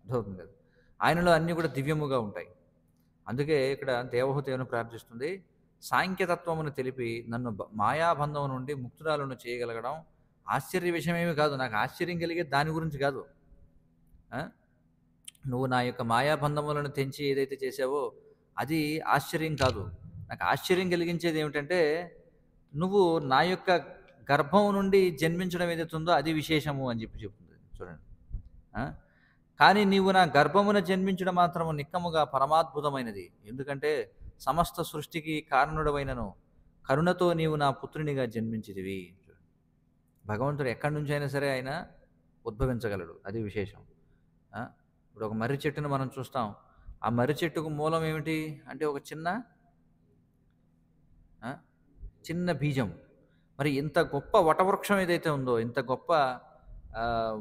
అర్థమవుతుంది కదా. ఆయనలో అన్నీ కూడా దివ్యముగా ఉంటాయి. అందుకే ఇక్కడ దేవహూతి ఏమని ప్రార్థిస్తుంది, సాంఖ్యతత్వమును తెలిపి నన్ను మాయాబంధం నుండి ముక్తురాలను చేయగలగడం ఆశ్చర్య విషయమేమి కాదు. నాకు ఆశ్చర్యం కలిగే దాని గురించి కాదు. నువ్వు నా యొక్క మాయాబంధములను తెంచి ఏదైతే చేసావో అది ఆశ్చర్యం కాదు. నాకు ఆశ్చర్యం కలిగించేది ఏమిటంటే నువ్వు నా యొక్క గర్భం నుండి జన్మించడం ఏదైతే ఉందో అది విశేషము అని చెప్పి చెప్తుంది. చూడండి, కానీ నీవు నా గర్భమున జన్మించడం మాత్రము నిక్కముగా పరమాద్భుతమైనది. ఎందుకంటే సమస్త సృష్టికి కారణుడవైనను కరుణతో నీవు నా పుత్రునిగా జన్మించితివి. భగవంతుడు ఎక్కడి నుంచి అయినా సరే ఆయన ఉద్భవించగలడు, అది విశేషం. ఇప్పుడు ఒక మర్రి చెట్టును మనం చూస్తాం, ఆ మర్రి చెట్టుకు మూలం ఏమిటి అంటే ఒక చిన్న బీజం. మరి ఇంత గొప్ప వటవృక్షం ఏదైతే ఉందో, ఇంత గొప్ప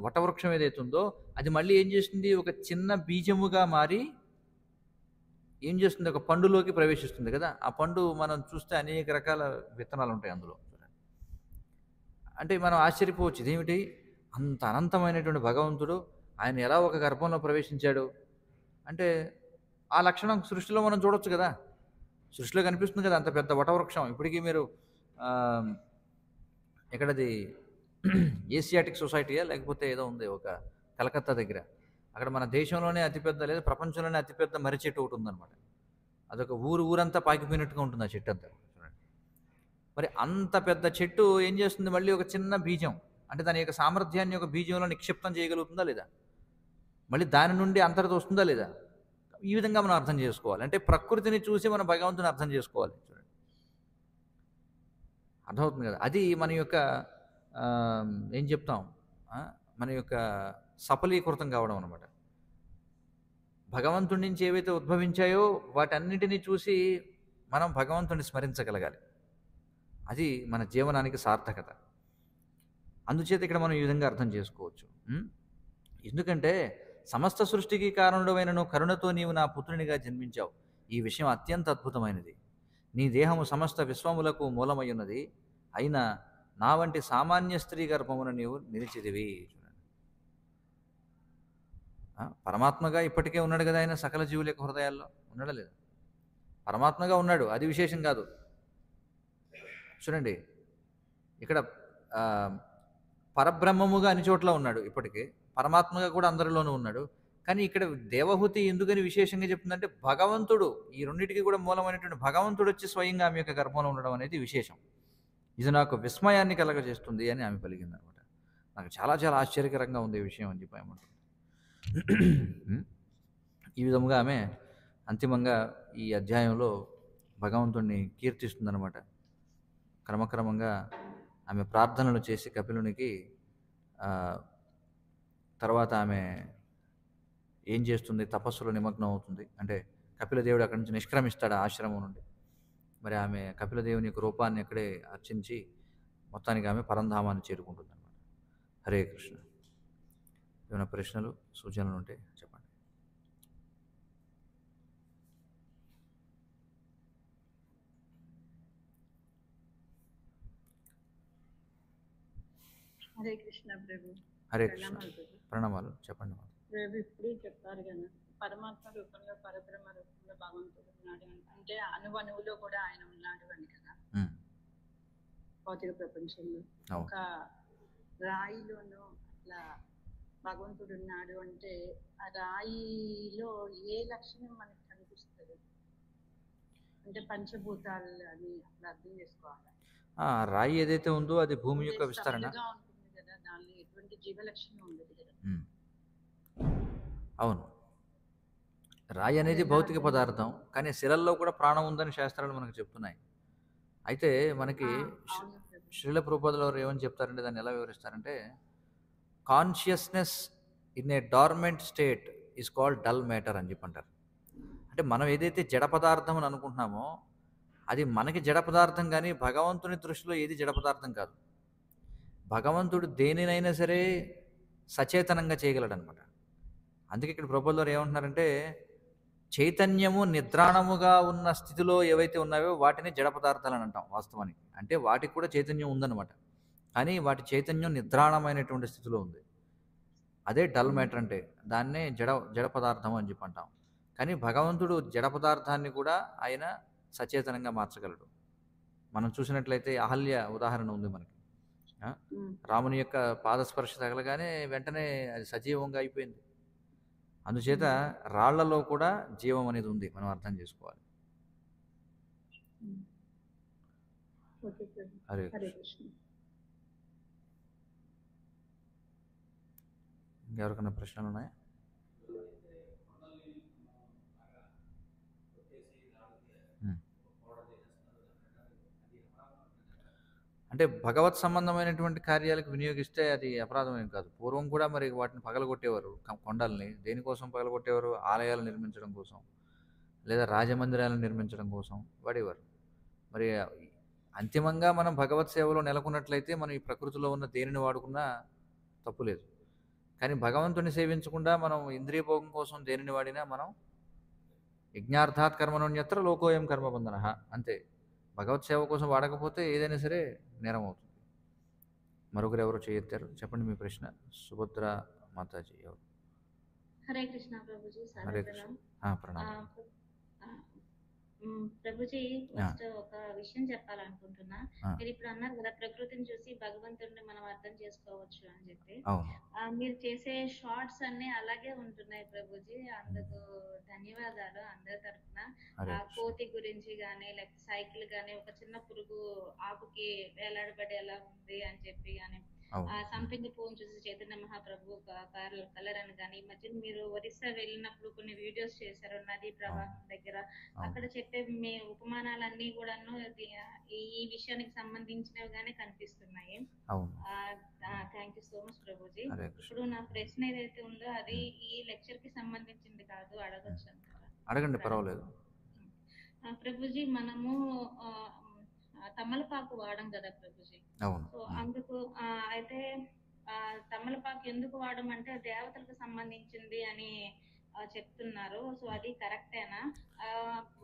వటవృక్షం ఏదైతే ఉందో అది మళ్ళీ ఏం చేస్తుంది, ఒక చిన్న బీజముగా మారి ఏం చేస్తుంది, ఒక పండులోకి ప్రవేశిస్తుంది కదా. ఆ పండు మనం చూస్తే అనేక రకాల విత్తనాలు ఉంటాయి అందులో. అంటే మనం ఆశ్చర్యపోవచ్చు, ఇదేమిటి అంత అనంతమైనటువంటి భగవంతుడు ఆయన ఎలా ఒక గర్భంలో ప్రవేశించాడు అంటే ఆ లక్షణం సృష్టిలో మనం చూడొచ్చు కదా. సృష్టిలో కనిపిస్తుంది కదా అంత పెద్ద వటవృక్షం. ఇప్పటికీ మీరు ఎక్కడది ఏసియాటిక్ సొసైటీయా లేకపోతే ఏదో ఉంది ఒక కలకత్తా దగ్గర, అక్కడ మన దేశంలోనే అతిపెద్ద లేదా ప్రపంచంలోనే అతిపెద్ద మర్రి చెట్టు ఒకటి ఉందన్నమాట. అదొక ఊరంతా పాకిపోయినట్టుగా ఉంటుంది ఆ చెట్టు అంతా. మరి అంత పెద్ద చెట్టు ఏం చేస్తుంది, మళ్ళీ ఒక చిన్న బీజం అంటే దాని యొక్క సామర్థ్యాన్ని ఒక బీజంలో నిక్షిప్తం చేయగలుగుతుందా లేదా, మళ్ళీ దాని నుండి అంతర్గత వస్తుందా లేదా. ఈ విధంగా మనం అర్థం చేసుకోవాలి. అంటే ప్రకృతిని చూసి మనం భగవంతుని అర్థం చేసుకోవాలి. చూడండి, అర్థమవుతుంది కదా. అది మన యొక్క ఏం చెప్తాం, మన యొక్క సఫలీకృతం కావడం అనమాట. భగవంతుడి నుంచి ఏవైతే ఉద్భవించాయో వాటన్నిటినీ చూసి మనం భగవంతుడిని స్మరించగలగాలి. అది మన జీవనానికి సార్థకత. అందుచేత ఇక్కడ మనం ఈ విధంగా అర్థం చేసుకోవచ్చు. ఎందుకంటే సమస్త సృష్టికి కారణుడైనను కరుణతో నీవు నా పుత్రునిగా జన్మించావు. ఈ విషయం అత్యంత అద్భుతమైనది. నీ దేహము సమస్త విశ్వములకు మూలమయ్యున్నది, అయినా నా వంటి సామాన్య స్త్రీ గర్భమున నీవు నిలిచిదివి. పరమాత్మగా ఇప్పటికే ఉన్నాడు కదా ఆయన సకల జీవుల యొక్క హృదయాల్లో, ఉన్నాడా లేదా? పరమాత్మగా ఉన్నాడు, అది విశేషం కాదు. చూడండి, ఇక్కడ పరబ్రహ్మముగా అన్ని చోట్ల ఉన్నాడు, ఇప్పటికే పరమాత్మగా కూడా అందరిలోనూ ఉన్నాడు. కానీ ఇక్కడ దేవహూతి ఎందుకని విశేషంగా చెప్తుందంటే భగవంతుడు, ఈ రెండింటికి కూడా మూలమైనటువంటి భగవంతుడు వచ్చి స్వయంగా ఆమె యొక్క గర్భంలో ఉండడం అనేది విశేషం. ఇది నాకు విస్మయాన్ని కలగజేస్తుంది అని ఆమె పలికింది అనమాట. నాకు చాలా చాలా ఆశ్చర్యకరంగా ఉంది ఈ విషయం అని చెప్పి ఏమంటుంది. ఈ విధముగా ఆమె అంతిమంగా ఈ అధ్యాయంలో భగవంతుడిని కీర్తిస్తుందన్నమాట. క్రమక్రమంగా ఆమె ప్రార్థనలు చేసి కపిలునికి తర్వాత ఆమె ఏం చేస్తుంది? తపస్సులో నిమగ్నం అవుతుంది. అంటే కపిలదేవుడు అక్కడి నుంచి నిష్క్రమిస్తాడు ఆ ఆశ్రమం నుండి. మరి ఆమె కపిలదేవుని యొక్క రూపాన్ని అక్కడే అర్చించి మొత్తానికి ఆమె పరంధామాన్ని చేరుకుంటుందన్నమాట. హరే కృష్ణ. ఏమైనా ప్రశ్నలు సూచనలు ఉంటే చెప్పండి. హరే కృష్ణ ప్రభు. హరే కృష్ణ. ప్రణామాలు ప్రభు. ప్రణామాలు చెప్పండి. ప్రభు ఇప్పుడే చెప్పారు కదా, పరమాత్మ రూపంలో పరబ్రహ్మ రూపంలో భగవంతుడు ఉన్నాడు అని. అంటే అణువణువులో కూడా ఆయన ఉన్నాడు అని కదా ఉమ్, భౌతిక ప్రపంచంలో. అవును. ఒక రాయిలోనూ అట్లా భగవంతుడు ఉన్నాడు అంటే ఆ రాయిలో ఏ లక్షణం మనకు కనిపిస్తుంది? అంటే పంచభూతాలు అని అట్లా అర్థం చేసుకోవాలి. ఆ రాయి ఏదైతే ఉందో అది భూమి యొక్క విస్తరణ. స్థాయిగా ఉంటుంది కదా, దానిలో ఎటువంటి జీవ లక్షణం ఉండదు కదా. ఉమ్, అవును. రాయి అనేది భౌతిక పదార్థం, కానీ శిలల్లో కూడా ప్రాణం ఉందని శాస్త్రాలు మనకు చెప్తున్నాయి. అయితే మనకి అవును ప్రభు. శ్రీల ప్రభుపాదుల వారు ఏమని చెప్తారంటే దాన్ని ఎలా వివరిస్తారంటే, consciousness in a dormant state is called dull matter అని చెప్పంటారు. అంటే మనం ఏదైతే జడ పదార్థం అని అనుకుంటున్నామో అది మనకి జడ పదార్థం, కానీ భగవంతుని దృష్టిలో ఏది జడ పదార్థం కాదు. భగవంతుడు దేనినైనా సరే సచేతనంగా చేయగలడు అనమాట. అందుకే ఇక్కడ ప్రభుపాదుల వారు ఏమంటున్నారంటే, చైతన్యము నిద్రాణముగా ఉన్న స్థితిలో ఏవైతే ఉన్నాయో వాటిని జడ పదార్థాలు అని అంటాం వాస్తవానికి. అంటే వాటికి కూడా చైతన్యం ఉందన్నమాట, కానీ వాటి చైతన్యం నిద్రాణమైనటువంటి స్థితిలో ఉంది. అదే డల్ మ్యాటర్ అంటే, దాన్నే జడ పదార్థం అని చెప్పి అంటాం. కానీ భగవంతుడు జడ పదార్థాన్ని కూడా ఆయన సచేతనంగా మార్చగలడు. మనం చూసినట్లయితే అహల్య ఉదాహరణ ఉంది మనకి. రాముని యొక్క పాదస్పర్శ తగలగానే వెంటనే అది సజీవంగా అయిపోయింది. అందుచేత రాళ్లలో కూడా జీవం అనేది ఉంది, మనం అర్థం చేసుకోవాలి. ఓకే ప్రభు. హరే హరే కృష్ణ. కృష్ణ. ఇంకెవరికైనా ప్రశ్నలు ఉన్నాయా? ఉమ్. అంటే భగవత్ సంబంధమైనటువంటి కార్యాలకు వినియోగిస్తే అది అపరాధం ఏం కాదు. పూర్వం కూడా మరి వాటిని పగలగొట్టేవారు, కొండల్ని. దేనికోసం పగలగొట్టేవారు? ఆలయాలు నిర్మించడం కోసం, లేదా రాజమందిరాలను నిర్మించడం కోసం వాడేవారు. మరి అంతిమంగా మనం భగవత్ సేవలో నెలకొన్నట్లయితే మనం ఈ ప్రకృతిలో ఉన్న దేనిని వాడుకున్నా తప్పు లేదు. కానీ భగవంతుని సేవించకుండా మనం ఇంద్రియ భోగం కోసం దేనిని వాడినా మనం యజ్ఞార్థాత్ కర్మణ్యత్ర లోకోయం కర్మబంధన అంతే. భగవత్ సేవ కోసం వాడకపోతే ఏదైనా సరే నేరం అవుతుంది. మరొకరు ఎవరు చేయెత్తారు? చెప్పండి మీ ప్రశ్న. సుభద్ర మాతాజీ ఎవరు? హరే కృష్ణ ప్రభుజీ. హరే సాధారణం కృష్ణ. ప్రణామం. ప్రభుజీ, ఫస్ట్ ఒక విషయం చెప్పాలనుకుంటున్నా. ఆ. మీరు ఇప్పుడు అన్నారు కదా, ప్రకృతిని చూసి భగవంతుడిని మనం అర్థం చేసుకోవచ్చు అని చెప్పి. అవును. మీరు చేసే షార్ట్స్ అన్ని అలాగే ఉంటున్నాయి ప్రభుజీ. అందుకు ధన్యవాదాలు అందరి తరఫున. హరే ఆ కృష్ణ. కోతి గురించి కానీ, లేకపోతే సైకిల్ కానీ, ఒక చిన్న పురుగు ఆకుకి వేలాడబడి ఎలా ఉంది అని చెప్పి కానీ, అవును. సంపింగి పువ్వును చూసి చైతన్య మహాప్రభు కలర్ అని కానీ, ఈ మధ్య మీరు ఒరిస్సా వెళ్ళినప్పుడు కొన్ని వీడియోస్ చేశారు నదీ ప్రవాహం దగ్గర. అక్కడ చెప్పే మీ ఉపమానాలన్నీ కూడాను ఈ విషయానికి సంబంధించినవి గానే కనిపిస్తున్నాయి. అవును. Thank you so much Prabhuji. Hare Krishna. ఇప్పుడు నా ప్రశ్న ఏదైతే ఉందో అది ఈ లెక్చర్ కి సంబంధించింది కాదు, అడగొచ్చు అంటారా? అడగండి, పర్వాలేదు. ప్రభుజీ, మనము తమలపాకు వాడం కదా ప్రభుజీ. అవును. సో అందుకు అయితే తమలపాకు ఎందుకు వాడమంటే దేవతలకు సంబంధించింది అని చెప్తున్నారు. సో అది కరెక్టేనా?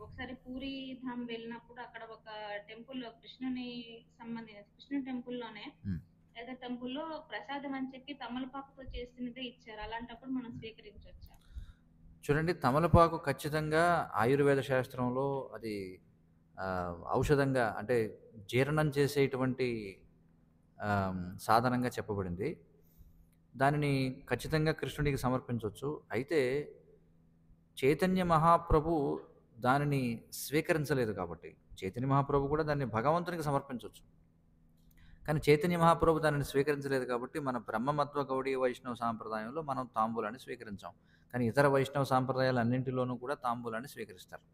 ఒకసారి పూరి ధామ్ వెళ్ళినప్పుడు అక్కడ ఒక టెంపుల్, కృష్ణుని టెంపుల్లోనే ఏదో టెంపుల్లో ప్రసాదం అని చెప్పి తమలపాకుతో చేసినదే ఇచ్చారు. అలాంటప్పుడు మనం స్వీకరించవచ్చా? చూడండి, తమలపాకు ఖచ్చితంగా ఆయుర్వేద శాస్త్రంలో అది ఔషధంగా, అంటే జీర్ణం చేసేటువంటి సాధనంగా చెప్పబడింది. దానిని ఖచ్చితంగా కృష్ణుడికి సమర్పించవచ్చు. అయితే చైతన్య మహాప్రభు దానిని స్వీకరించలేదు కాబట్టి చైతన్య మహాప్రభు కూడా దాన్ని భగవంతునికి సమర్పించవచ్చు. కానీ చైతన్య మహాప్రభు దానిని స్వీకరించలేదు కాబట్టి మన బ్రహ్మమత్వ గౌడీ వైష్ణవ సాంప్రదాయంలో మనం తాంబూలాన్ని స్వీకరించాం. కానీ ఇతర వైష్ణవ సాంప్రదాయాలు అన్నింటిలోనూ కూడా తాంబూలాన్ని స్వీకరిస్తారు.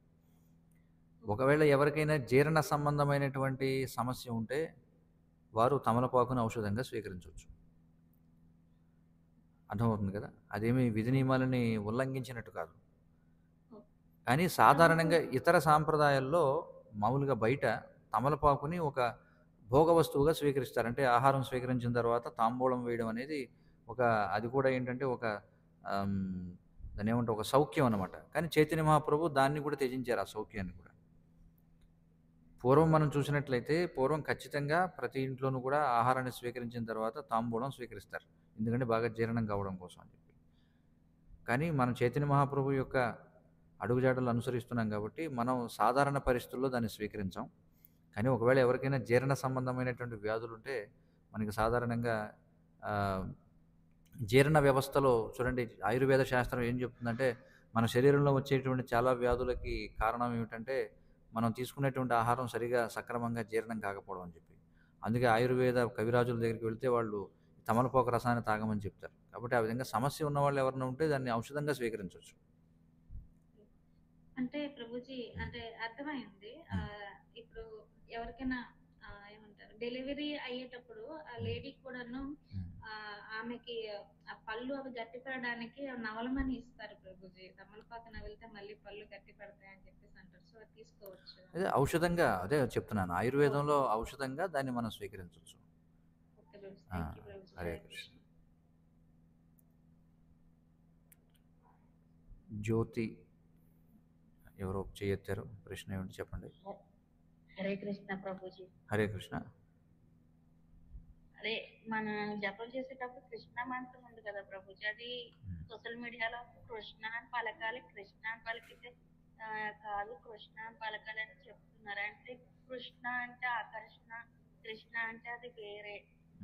ఒకవేళ ఎవరికైనా జీర్ణ సంబంధమైనటువంటి సమస్య ఉంటే వారు తమలపాకును ఔషధంగా స్వీకరించవచ్చు. అర్థమవుతుంది కదా, అదేమి విధి నియమాలని ఉల్లంఘించినట్టు కాదు. కానీ సాధారణంగా ఇతర సాంప్రదాయాల్లో మామూలుగా బయట తమలపాకుని ఒక భోగ వస్తువుగా స్వీకరిస్తారు. అంటే ఆహారం స్వీకరించిన తర్వాత తాంబూలం వేయడం అనేది అది కూడా ఏంటంటే దాన్ని ఏమంటే ఒక సౌఖ్యం అనమాట. కానీ చైతన్య మహాప్రభు దాన్ని కూడా త్యజించారు, ఆ సౌఖ్యాన్ని కూడా. పూర్వం మనం చూసినట్లయితే ఖచ్చితంగా ప్రతి ఇంట్లోనూ కూడా ఆహారాన్ని స్వీకరించిన తర్వాత తాంబూలం స్వీకరిస్తారు, ఎందుకంటే బాగా జీర్ణం కావడం కోసం అని చెప్పి. కానీ మనం చైతన్య మహాప్రభు యొక్క అడుగుజాడలు అనుసరిస్తున్నాం కాబట్టి మనం సాధారణ పరిస్థితుల్లో దాన్ని స్వీకరించాం. కానీ ఒకవేళ ఎవరికైనా జీర్ణ సంబంధమైనటువంటి వ్యాధులు ఉంటే మనకి సాధారణంగా జీర్ణ వ్యవస్థలో చూడండి, ఆయుర్వేద శాస్త్రం ఏం చెప్తుందంటే మన శరీరంలో వచ్చేటువంటి చాలా వ్యాధులకి కారణం ఏమిటంటే మనం తీసుకునేటువంటి ఆహారం సక్రమంగా జీర్ణం కాకపోవడం అని చెప్పి. అందుకే ఆయుర్వేద కవిరాజుల దగ్గరికి వెళ్తే వాళ్ళు తమలపాకు రసాన్ని తాగమని చెప్తారు. కాబట్టి ఆ విధంగా సమస్య ఉన్న వాళ్ళు ఎవరైనా ఉంటే దాన్ని ఔషధంగా స్వీకరించవచ్చు. అంటే ప్రభుజీ అంటే అర్థమైంది. ఇప్పుడు ఎవరికైనా ఏమంటారు డెలివరీ అయ్యేటప్పుడు ఆ లేడీకి కూడాను ఆమెకి ఆ పళ్ళు అవి గట్టిపడడానికి నవలమని ఇస్తారు ప్రభుజీ. తమలపాకు నవిలితే మళ్ళీ పళ్ళు గట్టి పడతాయని చెప్పేసి అంటారు. సో అది తీసుకోవచ్చు. అదే ఔషధంగా, అదే చెప్తున్నాను, ఆయుర్వేదంలో ఔషధంగా దాన్ని మనం స్వీకరించవచ్చు. హరే కృష్ణ. జ్యోతి ఎవరో చేయెత్తారు, ప్రశ్న ఏమిటి చెప్పండి. హరే కృష్ణ ప్రభుజీ. హరే కృష్ణ. అదే మన జపం చేసేటప్పుడు కృష్ణ మంత్రం ఉంది కదా ప్రభుజీ, అది సోషల్ మీడియాలో కృష్ణ అని పలకాలి, కృష్ణ అని పలికితే కాదు కృష్ణ అని పలకాలి అని చెప్తున్నారు. అంటే కృష్ణ అంటే ఆకర్షణ, కృష్ణ అంటే అది వేరే.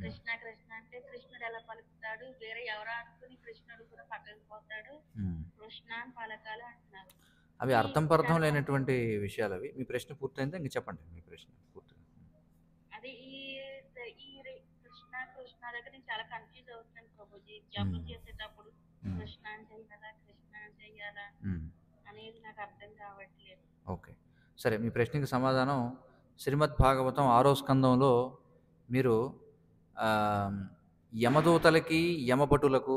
కృష్ణ కృష్ణ అంటే కృష్ణుడు ఎలా పలుకుతాడు, వేరే ఎవరో అనుకుని కృష్ణుడు కూడా పక్కకు పోతాడు, కృష్ణ అని పలకాలి అంటున్నారు. అవి అర్థం పర్థం లేనటువంటి విషయాలు అవి. మీ ప్రశ్న పూర్తయిందా? ఇంక చెప్పండి మీ ప్రశ్న పూర్తయింది. అది ఈ కృష్ణ కృష్ణ దగ్గర నేను చాలా కన్ఫ్యూజ్ అవుతున్నాను ప్రభుజీ. జపం చేసేటప్పుడు కృష్ణ అని చెయ్యాలా కృష్ణ అని చెయ్యాలా అనేది నాకు అర్థం కావట్లేదు. ఓకే, సరే. మీ ప్రశ్నకి సమాధానం శ్రీమద్ భాగవతం 6వ స్కందంలో మీరు యమదూతలకి యమభటులకు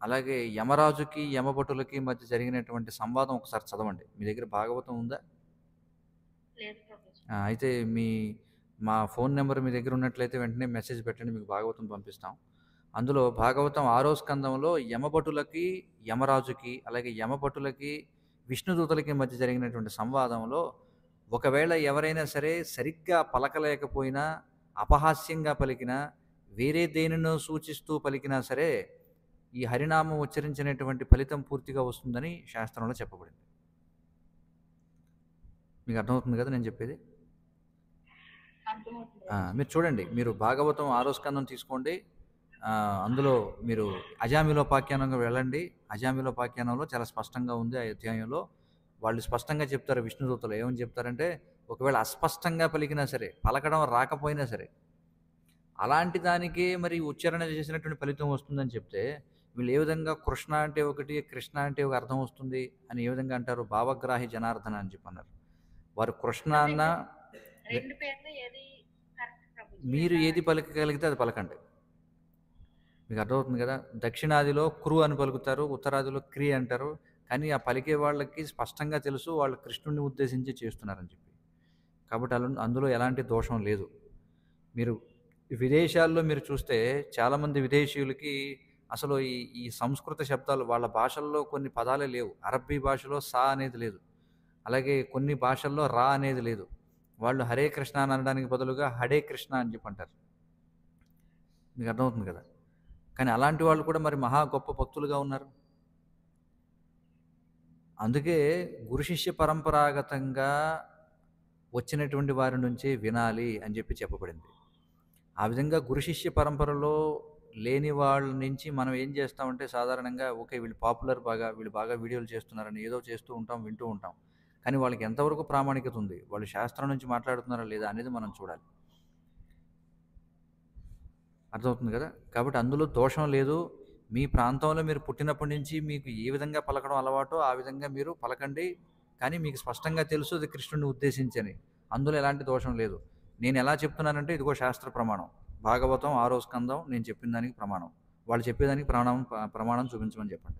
అలాగే యమరాజుకి యమభటులకి మధ్య జరిగినటువంటి సంవాదం ఒకసారి చదవండి. మీ దగ్గర భాగవతం ఉందా? అయితే మా ఫోన్ నెంబర్ మీ దగ్గర ఉన్నట్లయితే వెంటనే మెసేజ్ పెట్టండి, మీకు భాగవతం పంపిస్తాం. అందులో భాగవతం 6వ స్కందంలో యమభటులకి యమరాజుకి అలాగే యమభటులకి విష్ణుదూతలకి మధ్య జరిగినటువంటి సంవాదంలో ఒకవేళ ఎవరైనా సరే సరిగ్గా పలకలేకపోయినా, అపహాస్యంగా పలికినా, వేరే దేనినో సూచిస్తూ పలికినా సరే ఈ హరినామం ఉచ్చరించినటువంటి ఫలితం పూర్తిగా వస్తుందని శాస్త్రంలో చెప్పబడింది. మీకు అర్థమవుతుంది కదా నేను చెప్పేది? మీరు చూడండి, మీరు భాగవతం 6వ స్కందం తీసుకోండి, అందులో మీరు అజామిలోపాఖ్యానంగా వెళ్ళండి. అజామిలోపాఖ్యానంలో చాలా స్పష్టంగా ఉంది. ఆ అధ్యాయంలో వాళ్ళు స్పష్టంగా చెప్తారు, విష్ణుదూతలు ఏమని చెప్తారంటే ఒకవేళ అస్పష్టంగా పలికినా సరే, పలకడం రాకపోయినా సరే, అలాంటి దానికే మరి ఉచ్చారణ చేసినటువంటి ఫలితం వస్తుందని చెప్తే వీళ్ళు ఏ విధంగా కృష్ణ అంటే ఒకటి, కృష్ణ అంటే ఒక అర్థం వస్తుంది అని ఏ విధంగా అంటారు? భావగ్రాహి జనార్దన అని చెప్పి అన్నారు. వారు కృష్ణ అన్న మీరు ఏది పలకగలిగితే అది పలకండి. మీకు అర్థమవుతుంది కదా? దక్షిణాదిలో క్రు అని పలుకుతారు, ఉత్తరాదిలో క్రి అంటారు. కానీ ఆ పలికే వాళ్ళకి స్పష్టంగా తెలుసు వాళ్ళు కృష్ణుడిని ఉద్దేశించి చేస్తున్నారని చెప్పి. కాబట్టి అందులో ఎలాంటి దోషం లేదు. మీరు విదేశాల్లో మీరు చూస్తే చాలామంది విదేశీయులకి అసలు ఈ సంస్కృత శబ్దాలు వాళ్ళ భాషల్లో కొన్ని పదాలే లేవు. అరబ్బీ భాషలో సా అనేది లేదు, అలాగే కొన్ని భాషల్లో రా అనేది లేదు. వాళ్ళు హరే కృష్ణ అని అనడానికి బదులుగా హడే కృష్ణ అని చెప్పి అంటారు. మీకు అర్థమవుతుంది కదా? కానీ అలాంటి వాళ్ళు కూడా మరి మహా గొప్ప భక్తులుగా ఉన్నారు. అందుకే గురు శిష్య పరంపరాగతంగా వచ్చినటువంటి వారి నుంచే వినాలి అని చెప్పి చెప్పబడింది. ఆ విధంగా గురు శిష్య పరంపరలో లేని వాళ్ళ నుంచి మనం ఏం చేస్తామంటే సాధారణంగా ఓకే వీళ్ళు పాపులర్, వీళ్ళు బాగా వీడియోలు చేస్తున్నారని ఏదో చేస్తూ ఉంటాం, వింటూ ఉంటాం. కానీ వాళ్ళకి ఎంతవరకు ప్రామాణికత ఉంది, వాళ్ళు శాస్త్రం నుంచి మాట్లాడుతున్నారా లేదా అనేది మనం చూడాలి. అర్థమవుతుంది కదా? కాబట్టి అందులో దోషం లేదు. మీ ప్రాంతంలో మీరు పుట్టినప్పటి నుంచి మీకు ఏ విధంగా పలకడం అలవాటో ఆ విధంగా మీరు పలకండి. కానీ మీకు స్పష్టంగా తెలుసు అది కృష్ణుడిని ఉద్దేశించని, అందులో ఎలాంటి దోషం లేదు. నేను ఎలా చెప్తున్నానంటే ఇదిగో శాస్త్ర ప్రమాణం, భాగవతం 6వ స్కందం నేను చెప్పిన దానికి ప్రమాణం. వాళ్ళు చెప్పేదానికి ప్రమాణం చూపించమని చెప్పండి.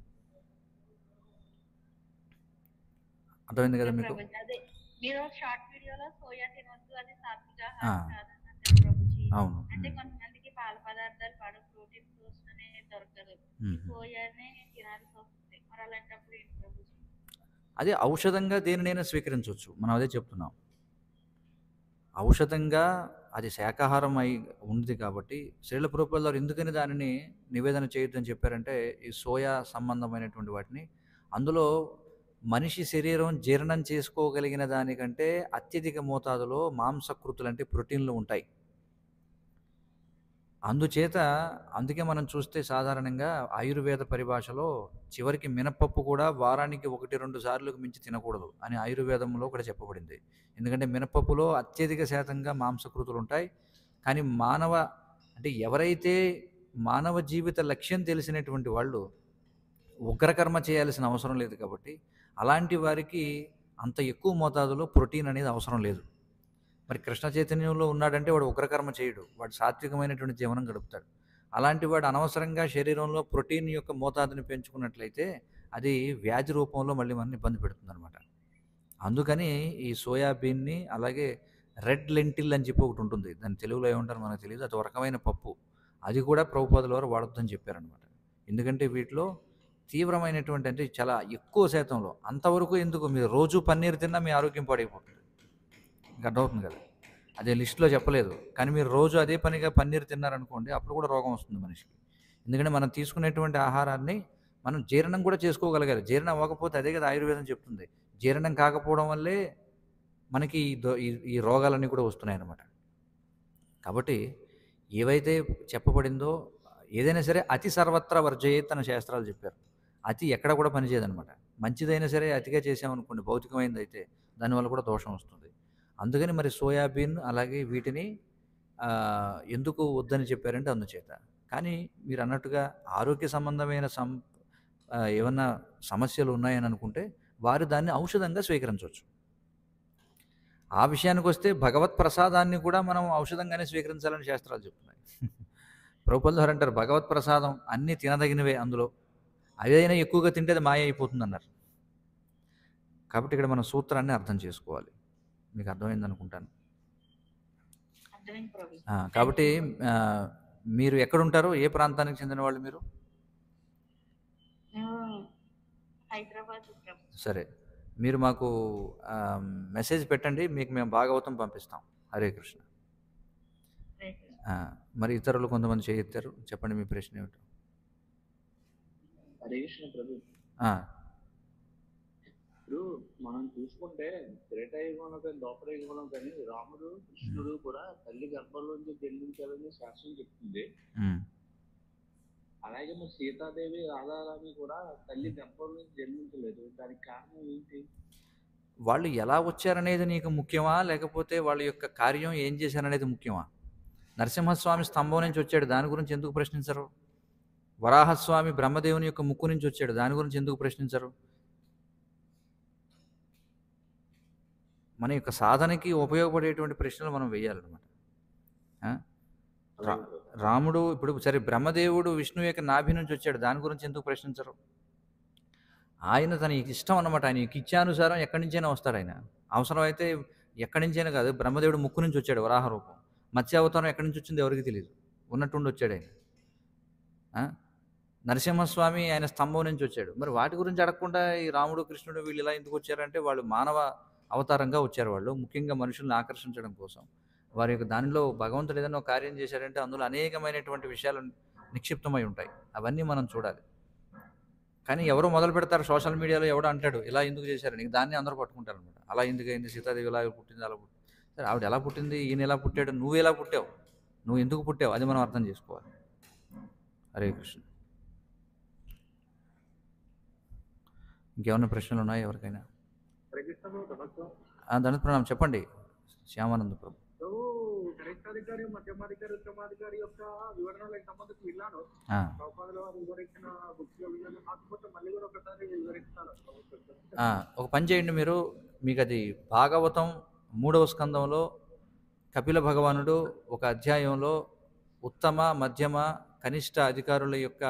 అర్థమైంది కదా మీకు? ప్రభుజీ అదే మీరు షార్ట్ వీడియోలో సోయా తినొద్దు, అది సాత్విక ఆ, ఆహారం కాదన్నారు ప్రభుజీ. అవును. అంటే కొంతమందికి పాల పదార్థాలు పడవు, ప్రోటీన్ సోర్స్ అనేది దొరకదు, ఈ సోయానే తినాల్సి వస్తుంది. మరి అలాంటప్పుడు ఏంటి ప్రభుజీ? అదే ఔషధంగా దేనినైనా స్వీకరించవచ్చు. మనం అదే చెప్తున్నాం. ఔషధంగా అది శాకాహారం అయి ఉంది కాబట్టి శ్రీల ప్రభుపాదుల వారు ఎందుకని దానిని నివేదన చేయొద్దని చెప్పారంటే, ఈ సోయా సంబంధమైనటువంటి వాటిని అందులో మనిషి శరీరం జీర్ణం చేసుకోగలిగిన దానికంటే అత్యధిక మోతాదులో మాంసకృతులు అంటే ప్రోటీన్లు ఉంటాయి. అందుకే మనం చూస్తే సాధారణంగా ఆయుర్వేద పరిభాషలో చివరికి మినపప్పు కూడా వారానికి 1-2 సార్లకు మించి తినకూడదు అని ఆయుర్వేదంలో కూడా చెప్పబడింది. ఎందుకంటే మినపప్పులో అత్యధిక శాతంగా మాంసకృతులు ఉంటాయి. కానీ ఎవరైతే మానవ జీవిత లక్ష్యం తెలిసినటువంటి వాళ్ళు ఉగ్రకర్మ చేయాల్సిన అవసరం లేదు కాబట్టి అలాంటి వారికి అంత ఎక్కువ మోతాదులో ప్రోటీన్ అనేది అవసరం లేదు. మరి కృష్ణ చైతన్యంలో ఉన్నాడంటే వాడు ఉగ్రకర్మ చేయడు, వాడు సాత్వికమైనటువంటి జీవనం గడుపుతాడు. అలాంటి వాడు అనవసరంగా శరీరంలో ప్రోటీన్ యొక్క మోతాదుని పెంచుకున్నట్లయితే అది వ్యాధి రూపంలో మళ్ళీ మనల్ని ఇబ్బంది పెడుతుంది అనమాట. అందుకని ఈ సోయాబీన్ని, అలాగే రెడ్ లెంటిల్ అని చెప్పి ఒకటి ఉంటుంది, దాని తెలుగులో ఏమంటారు మనకు తెలియదు, అది ఒక రకమైన పప్పు, అది కూడా ప్రభుపాదుల వారు వాడొద్దని చెప్పారనమాట. ఎందుకంటే వీటిలో తీవ్రమైనటువంటి అంటే చాలా ఎక్కువ శాతంలో, అంతవరకు ఎందుకు, మీరు రోజు పన్నీర్ తిన్నా మీ ఆరోగ్యం పాడైపోతుంది. ఇంకా అర్థమవుతుంది కదా, అదే లిస్టులో చెప్పలేదు. కానీ మీరు రోజు అదే పనిగా పన్నీర్ తిన్నారనుకోండి, అప్పుడు కూడా రోగం వస్తుంది మనిషికి. ఎందుకంటే మనం తీసుకునేటువంటి ఆహారాన్ని మనం జీర్ణం కూడా చేసుకోగలగాలి. జీర్ణం అవ్వకపోతే అదే కదా ఆయుర్వేదం చెప్తుంది, జీర్ణం కాకపోవడం వల్లే మనకి ఈ రోగాలన్నీ కూడా వస్తున్నాయి అన్నమాట. కాబట్టి ఏవైతే చెప్పబడిందో ఏదైనా సరే అతి సర్వత్రా వర్జయేత్ అన్న శాస్త్రాలు చెప్పారు. అతి ఎక్కడ కూడా పనిచేయదనమాట. మంచిదైనా సరే అతిగా చేసామనుకోండి, భౌతికమైనది అయితే దానివల్ల కూడా దోషం వస్తుంది. అందుకని మరి సోయాబీన్ అలాగే వీటిని ఎందుకు వద్దని చెప్పారంటే అందుచేత. కానీ మీరు అన్నట్టుగా ఆరోగ్య సంబంధమైన ఏమన్నా సమస్యలు ఉన్నాయని అనుకుంటే వారు దాన్ని ఔషధంగా స్వీకరించవచ్చు. ఆ విషయానికి వస్తే భగవత్ ప్రసాదాన్ని కూడా మనం ఔషధంగానే స్వీకరించాలని శాస్త్రాలు చెప్తున్నాయి. ప్రభుపాదుల వారు అంటారు, భగవత్ ప్రసాదం అన్నీ తినదగినవే, అందులో అదైనా ఎక్కువగా తింటే అది మాయ అయిపోతుంది అన్నారు. కాబట్టి ఇక్కడ మన సూత్రాన్ని అర్థం చేసుకోవాలి. మీకు అర్థమైంది అనుకుంటాను. అర్థమైంది ప్రభుజీ. కాబట్టి మీరు ఎక్కడుంటారో, ఏ ప్రాంతానికి చెందిన వాళ్ళు మీరు? హైదరాబాద్ ప్రభుజీ. సరే, మీరు మాకు మెసేజ్ పెట్టండి, మీకు మేము భాగవతం పంపిస్తాం. హరే కృష్ణ. మరి ఇతరులు కొంతమంది చేయెత్తారు, చెప్పండి మీ ప్రశ్న ఏమిటో. హరే కృష్ణ ప్రభు. ఇప్పుడు మనం చూసుకుంటే త్రేతాయుగంలో కానీ ద్వాపరయుగంలో కానీ రాముడు కృష్ణుడు కూడా తల్లి గర్భంలోంచి జన్మించాలని శాస్త్రం చెప్తుంది. అలాగే మరి సీతాదేవి రాధారాణి కూడా తల్లి గర్భంలో జన్మించలేదు. దానికి కారణం ఏంటి? వాళ్ళు ఎలా వచ్చారనేది నీకు ముఖ్యమా, లేకపోతే వాళ్ళ యొక్క కార్యం ఏం చేశారనేది ముఖ్యమా? నరసింహస్వామి స్తంభం నుంచి వచ్చాడు, దాని గురించి ఎందుకు ప్రశ్నించరు? వరాహస్వామి బ్రహ్మదేవుని యొక్క ముక్కు నుంచి వచ్చాడు, దాని గురించి ఎందుకు ప్రశ్నించరు? మన యొక్క సాధనకి ఉపయోగపడేటువంటి ప్రశ్నలు మనం వేయాలన్నమాట. రాముడు ఇప్పుడు సరే, బ్రహ్మదేవుడు విష్ణువు యొక్క నాభి నుంచి వచ్చాడు, దాని గురించి ఎందుకు ప్రశ్నించరు? ఆయన తన ఇష్టం అన్నమాట, ఆయన ఇచ్చానుసారం ఎక్కడి నుంచైనా వస్తాడు ఆయన. అవసరమైతే ఎక్కడి నుంచైనా కాదు, బ్రహ్మదేవుడు ముక్కు నుంచి వచ్చాడు వరాహ రూపం. మత్స్య అవతారం ఎక్కడి నుంచి వచ్చింది ఎవరికి తెలియదు, ఉన్నట్టుండి వచ్చాడు ఆయన. నరసింహస్వామి ఆయన స్తంభం నుంచి వచ్చాడు. మరి వాటి గురించి అడగకుండా ఈ రాముడు కృష్ణుడు వీళ్ళు ఇలా ఎందుకు వచ్చారంటే వాళ్ళు మానవ అవతారంగా వచ్చారు. వాళ్ళు ముఖ్యంగా మనుషుల్ని ఆకర్షించడం కోసం. వారి యొక్క దానిలో భగవంతుడు ఏదైనా ఒక కార్యం చేశారంటే అందులో అనేకమైనటువంటి విషయాలు నిక్షిప్తమై ఉంటాయి. అవన్నీ మనం చూడాలి. కానీ ఎవరో మొదలు పెడతారు సోషల్ మీడియాలో, ఎవడో అంటాడు ఇలా ఎందుకు చేశారని, దాన్ని అందరూ పట్టుకుంటారు అనమాట. అలా ఎందుకైంది, సీతాదేవి ఇలా పుట్టింది, అలా పుట్టింది. సరే, ఆవిడ ఎలా పుట్టింది, ఈయన ఎలా పుట్టాడు, నువ్వు ఎలా పుట్టావు, నువ్వు ఎందుకు పుట్టావు, అది మనం అర్థం చేసుకోవాలి. హరే కృష్ణ. ఇంకేమైనా ప్రశ్నలు ఉన్నాయా ఎవరికైనా? దండత్ ప్రణామం. చెప్పండి శ్యామానంద ప్రభు. గరిష్టాధికారి, మధ్యమాధికారి, ఉత్తమాధికారి యొక్క వివరణలకు సంబంధించి విన్నాను. ప్రభుపాదుల వారు వివరించిన బుక్స్ కాకపోతే మళ్ళీ కూడా ఒకసారి వివరిస్తారు. ఒక పని చేయండి మీరు, మీకు అది భాగవతం 3వ స్కందంలో కపిల భగవానుడు ఒక అధ్యాయంలో ఉత్తమ, మధ్యమ, కనిష్ట అధికారుల యొక్క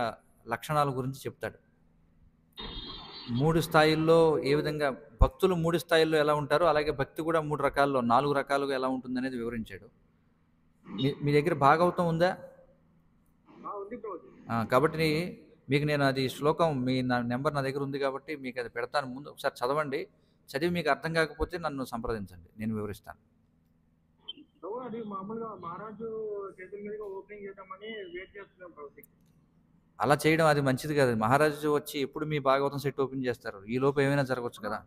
లక్షణాల గురించి చెప్తాడు. 3 స్థాయిల్లో ఏ విధంగా భక్తులు 3 స్థాయిల్లో ఎలా ఉంటారో అలాగే భక్తి కూడా 3 రకాల్లో 4 రకాలుగా ఎలా ఉంటుందనేది వివరించాడు. మీ దగ్గర భాగవతం ఉందా? ఉంది ప్రభుజీ. కాబట్టి మీకు నేను అది శ్లోకం నా నెంబర్ నా దగ్గర ఉంది కాబట్టి మీకు అది పెడతాను. ముందు ఒకసారి చదవండి. చదివి మీకు అర్థం కాకపోతే నన్ను సంప్రదించండి, నేను వివరిస్తాను. అది మామూలుగా మహారాజు చేతుల మీదుగా ఓపెనింగ్ చేద్దామని వెయిట్ చేస్తున్నాం ప్రభుజీ. అలా చేయడం అది మంచిది కాదు. మహారాజు వచ్చి ఎప్పుడు మీ భాగవతం సెట్ ఓపెన్ చేస్తారు? ఈ లోపు ఏమైనా జరగవచ్చు కదా.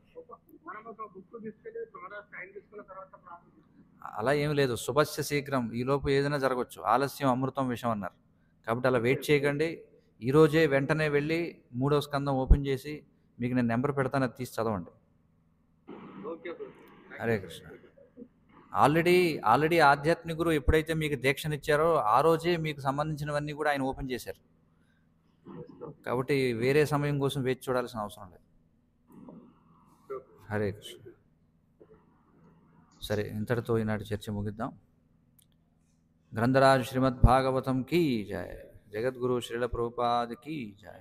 మనం ఒక బుక్ తీసుకెళ్ళి త్వరగా సైన్ తీసుకున్న తర్వాత ప్రారంభించాం. అలా ఏమి లేదు. శుభస్య శీఘ్రం, ఈ లోపు ఏదైనా జరగవచ్చు. ఆలస్యం అమృతం విషం అన్నారు. కాబట్టి అలా వెయిట్ చేయకండి. ఈరోజే వెంటనే వెళ్ళి 3వ స్కందం ఓపెన్ చేసి మీకు నేను నెంబర్ పెడతాను, అది తీసి చదవండి. ఓకే ప్రభుజీ. హరే కృష్ణ. ఆల్రెడీ ఆధ్యాత్మిక గురువు ఎప్పుడైతే మీకు దీక్షనిచ్చారో ఆ రోజే మీకు సంబంధించినవన్నీ కూడా ఆయన ఓపెన్ చేశారు. కాబట్టి వేరే సమయం కోసం వేచి చూడాల్సిన అవసరం లేదు. హరే కృష్ణ. సరే, ఇంతటితో ఈనాటి చర్చ ముగిద్దాం. గ్రంథరాజ్ శ్రీమద్ భాగవతం కీ జయ. జగద్గురు శ్రీల ప్రభుపాద కీ జయ.